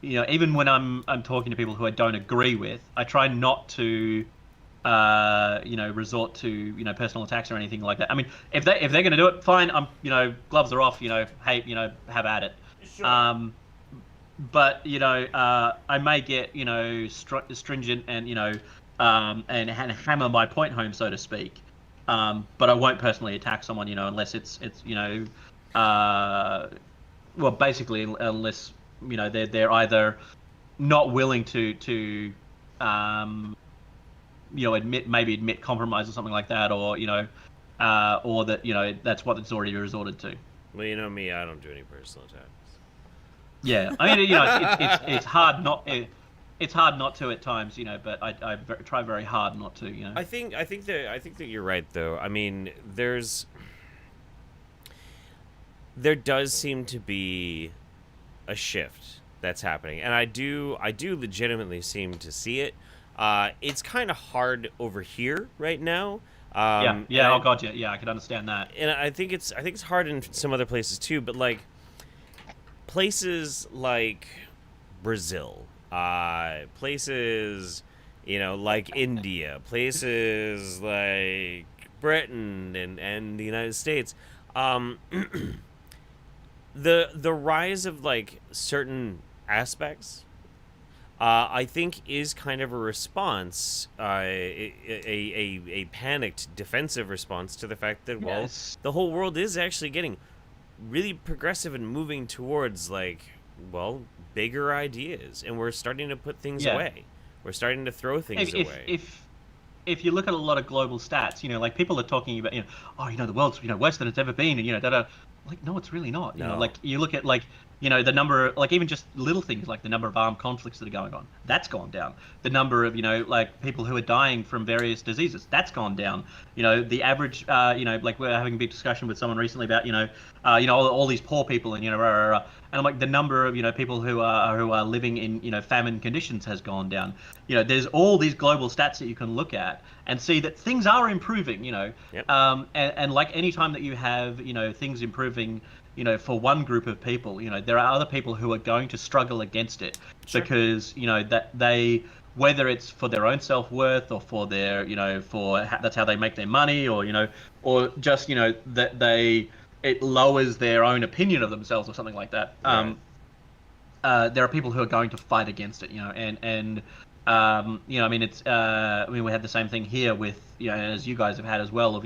even when I'm talking to people who I don't agree with, I try not to resort to personal attacks or anything like that. I mean, if they're going to do it, fine. Gloves are off. Hey, have at it. Sure. But I may get stringent and and hammer my point home, so to speak. But I won't personally attack someone, unless it's basically unless they're either not willing to admit compromise or something like that, or or that that's what it's already resorted to. Well, you know me, I don't do any personal attacks. Yeah, I mean, it's hard not. It's hard not to at times, but I try very hard not to, I think that you're right, though. I mean, there's there does seem to be a shift that's happening, and I do legitimately seem to see it. It's kind of hard over here right now. Yeah, And yeah. Oh God, yeah, yeah. I can understand that. I think it's hard in some other places too, but like places like Brazil, places, like India, places like Britain and the United States. Um, the rise of like certain aspects, I think, is kind of a response, a panicked defensive response to the fact that, well, Yes. the whole world is actually getting really progressive and moving towards, like, well, bigger ideas, and we're starting to put things Yeah. away. We're starting to throw If things if away. if if you look at a lot of global stats, like people are talking about, oh, the world's, worse than it's ever been, and da. Like, no, it's really not. No. Like you look at like, the number, like even just little things like the number of armed conflicts that are going on, that's gone down. The number of, like people who are dying from various diseases, that's gone down. The average, like we're having a big discussion with someone recently about, all these poor people and, rah, rah, rah. And I'm like, the number of, people who are living in, famine conditions has gone down. There's all these global stats that you can look at and see that things are improving. Yep. And like any time that you have, things improving, for one group of people, there are other people who are going to struggle against it Sure. because, that they, whether it's for their own self-worth or for their, that's how they make their money, or, or just, that it lowers their own opinion of themselves or something like that. Right. There are people who are going to fight against it, and I mean, we had the same thing here with, as you guys have had as well, of,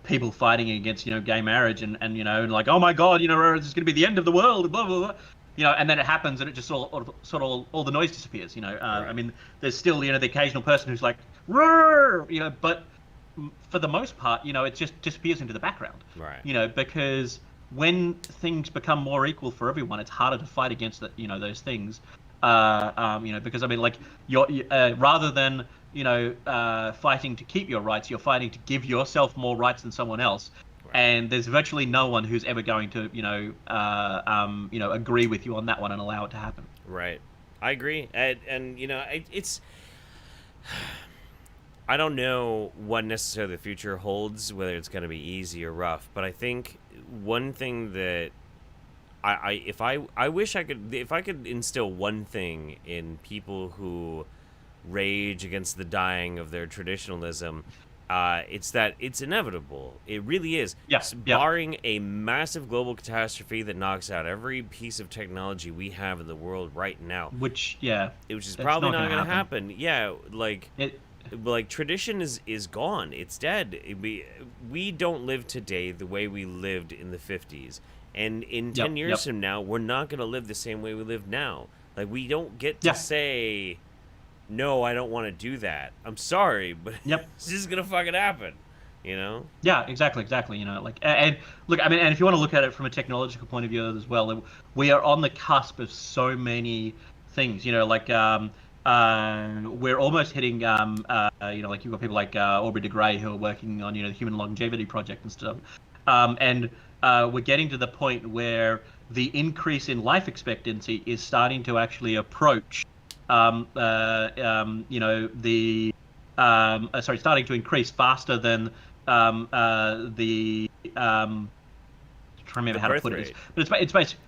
people fighting against, gay marriage and like, oh my God, this is going to be the end of the world, blah, blah, blah. And then it happens and it just all the noise disappears, Right. I mean, there's still, the occasional person who's like, roar, but for the most part, it just disappears into the background, Right. because when things become more equal for everyone, it's harder to fight against those things. Because I mean, like rather than fighting to keep your rights, you're fighting to give yourself more rights than someone else. Right. And there's virtually no one who's ever going to agree with you on that one and allow it to happen. Right. I agree. And it's I don't know what necessarily the future holds, whether it's going to be easy or rough, but I think one thing that I wish I could, if I could instill one thing in people who rage against the dying of their traditionalism, it's that it's inevitable. It really is. Yeah, yeah. Barring a massive global catastrophe that knocks out every piece of technology we have in the world right now, Which, yeah, which is it's probably not not gonna going to happen. Yeah, It, like tradition is gone. It's dead. We don't live today the way we lived in the 50s. And in 10 yep, years yep. from now, we're not going to live the same way we live now. Like, we don't get to Yeah. say, no, I don't want to do that. I'm sorry, but Yep. it's just going to fucking happen, you know? Yeah, exactly. Like, and look, I mean, and if you want to look at it from a technological point of view as well, we are on the cusp of so many things. Like, we're almost hitting, like you've got people like Aubrey de Grey who are working on, the Human Longevity Project and stuff, and we're getting to the point where the increase in life expectancy is starting to actually approach, starting to increase faster than the trying to remember The how to birth put rate. it, but it's basically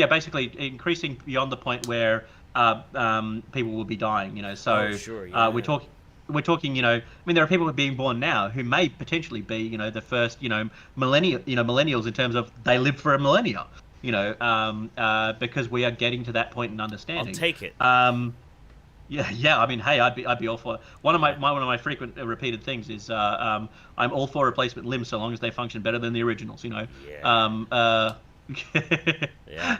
basically increasing beyond the point where people will be dying. So Oh, sure, yeah. we're talking. I mean, there are people being born now who may potentially be, the first, millennials in terms of they live for a millennia. Because we are getting to that point in I'll understanding. take it. Yeah. I mean, hey, I'd be all for one of my frequent repeated things is I'm all for replacement limbs so long as they function better than the originals. Yeah. Yeah.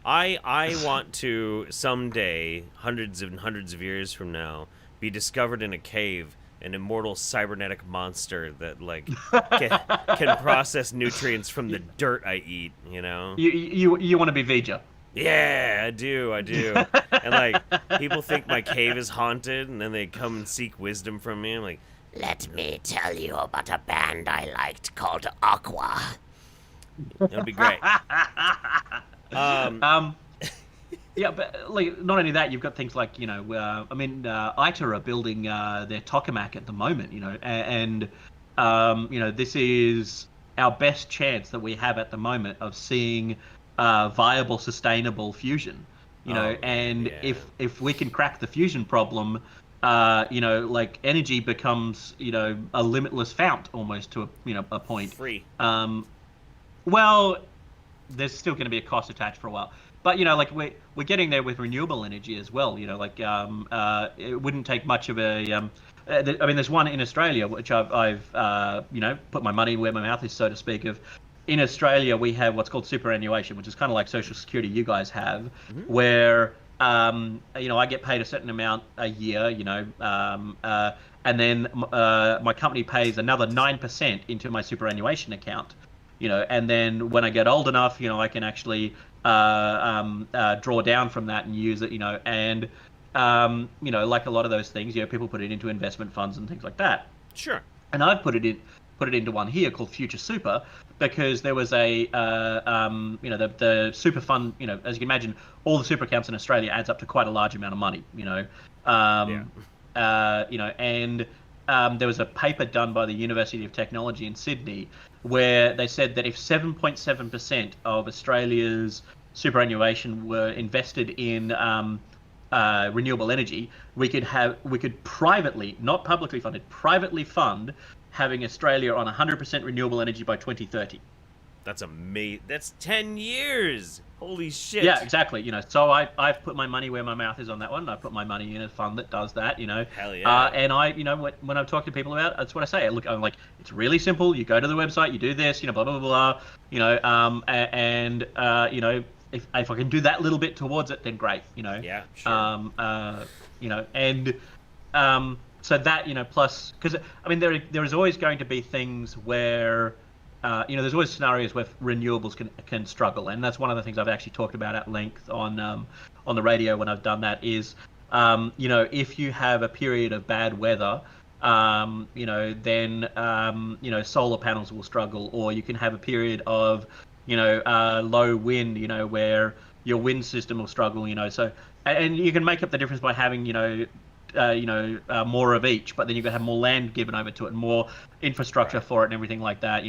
I want to someday, hundreds and hundreds of years from now, be discovered in a cave, an immortal cybernetic monster that like can process nutrients from the dirt I eat, You want to be Vija? Yeah, I do. And like people think my cave is haunted and then they come and seek wisdom from me. I'm like, Let me tell you about a band I liked called Aqua. It'll be great. Um, um, yeah, but like, not only that, you've got things like ITA are building their tokamak at the moment, and this is our best chance that we have at the moment of seeing viable, sustainable fusion. oh And yeah, if we can crack the fusion problem, like energy becomes a limitless fount almost to a point. free. Um, well, there's still going to be a cost attached for a while. But like we're getting there with renewable energy as well. It wouldn't take much of a. I mean, there's one in Australia which I've put my money where my mouth is, so to speak. Of in Australia, we have what's called superannuation, which is kind of like Social Security you guys have, Hmm. where I get paid a certain amount a year, and then my company pays another 9% into my superannuation account, and then when I get old enough, I can actually draw down from that and use it, and like a lot of those things, people put it into investment funds and things like that. Sure. And I've put it into one here called Future Super because there was the super fund, as you can imagine, all the super accounts in Australia adds up to quite a large amount of money, Yeah. and there was a paper done by the University of Technology in Sydney where they said that if 7.7% of Australia's superannuation were invested in renewable energy, we could privately, not publicly funded, privately fund having Australia on 100% renewable energy by 2030. That's amazing. That's 10 years. Holy shit. Yeah, exactly. So I've put my money where my mouth is on that one. I put my money in a fund that does that. Hell yeah. And I, when I've talked to people about it, that's what I say. Look, I'm like, it's really simple. You go to the website, you do this, blah blah blah blah. If I can do that little bit towards it, then great. Yeah, sure. And so that plus because I mean there is always going to be things where. There's always scenarios where renewables can struggle, and that's one of the things I've actually talked about at length on the radio when I've done that. Is if you have a period of bad weather, then solar panels will struggle, or you can have a period of low wind, where your wind system will struggle, so and you can make up the difference by having more of each, but then you've got to have more land given over to it and more infrastructure Right. for it and everything like that,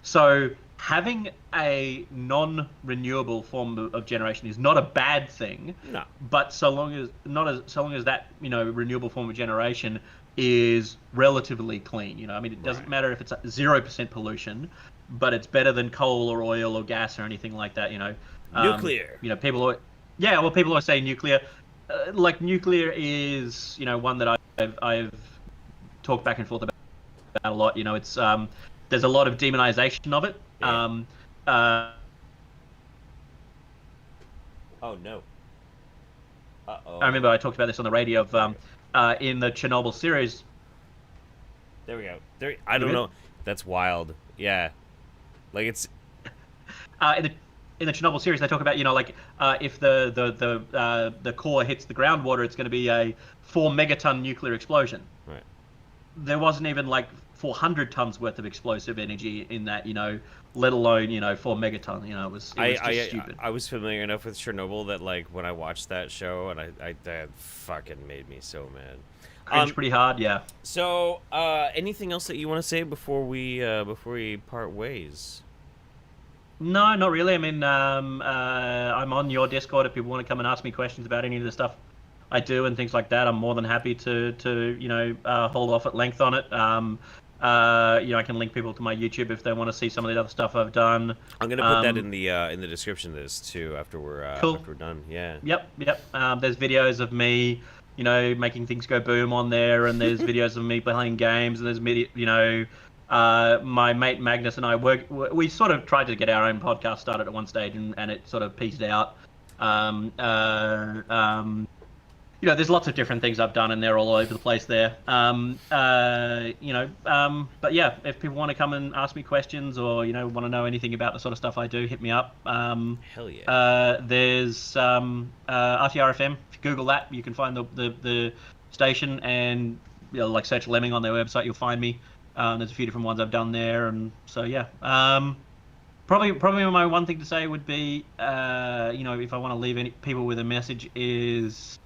so having a non-renewable form of generation is not a bad thing, No. but so long as that renewable form of generation is relatively clean, I mean it doesn't Right. matter if it's 0% pollution, but it's better than coal or oil or gas or anything like that. Nuclear. People always say nuclear. Like nuclear is one that I've talked back and forth about a lot. It's there's a lot of demonization of it. Yeah. Um, uh, Oh no. Uh-oh. I remember I talked about this on the radio of in the Chernobyl series. There we go. There. I don't good? know. That's wild. Yeah. Like it's. In the Chernobyl series, they talk about if the core hits the groundwater, it's going to be a 4 megaton nuclear explosion. Right. There wasn't even like 400 tons worth of explosive energy in that, let alone 4 megaton. It was just stupid. I was familiar enough with Chernobyl that like when I watched that show and I that fucking made me so mad. Cringe pretty hard, yeah. So anything else that you want to say before we part ways? No, not really. I mean, I'm on your Discord if people want to come and ask me questions about any of the stuff I do and things like that. I'm more than happy to hold off at length on it. I can link people to my YouTube if they want to see some of the other stuff I've done. I'm gonna put that in the description of this too after we're Cool. after we're done. Yeah. Yep. There's videos of me, making things go boom on there, and there's videos of me playing games, and there's my mate Magnus and I we sort of tried to get our own podcast started at one stage, and it sort of peaced out. There's lots of different things I've done, and they're all over the place there. But yeah, if people want to come and ask me questions or want to know anything about the sort of stuff I do, hit me up. Hell yeah. There's RTRFM. If you Google that, you can find the station, and like search Lemming on their website, you'll find me. There's a few different ones I've done there, and so yeah. Probably my one thing to say would be, if I want to leave any people with a message is,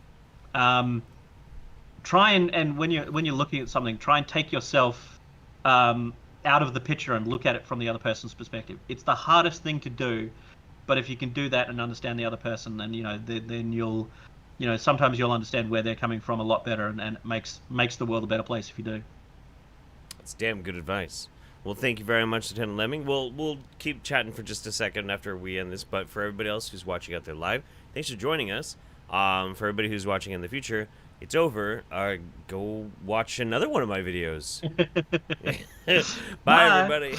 try and when you're looking at something, try and take yourself out of the picture and look at it from the other person's perspective. It's the hardest thing to do, but if you can do that and understand the other person, then then you'll, sometimes you'll understand where they're coming from a lot better, and it makes the world a better place if you do. That's damn good advice. Well, thank you very much, Lieutenant Lemming. We'll keep chatting for just a second after we end this, but for everybody else who's watching out there live, thanks for joining us. For everybody who's watching in the future, it's over. Go watch another one of my videos. Bye, everybody.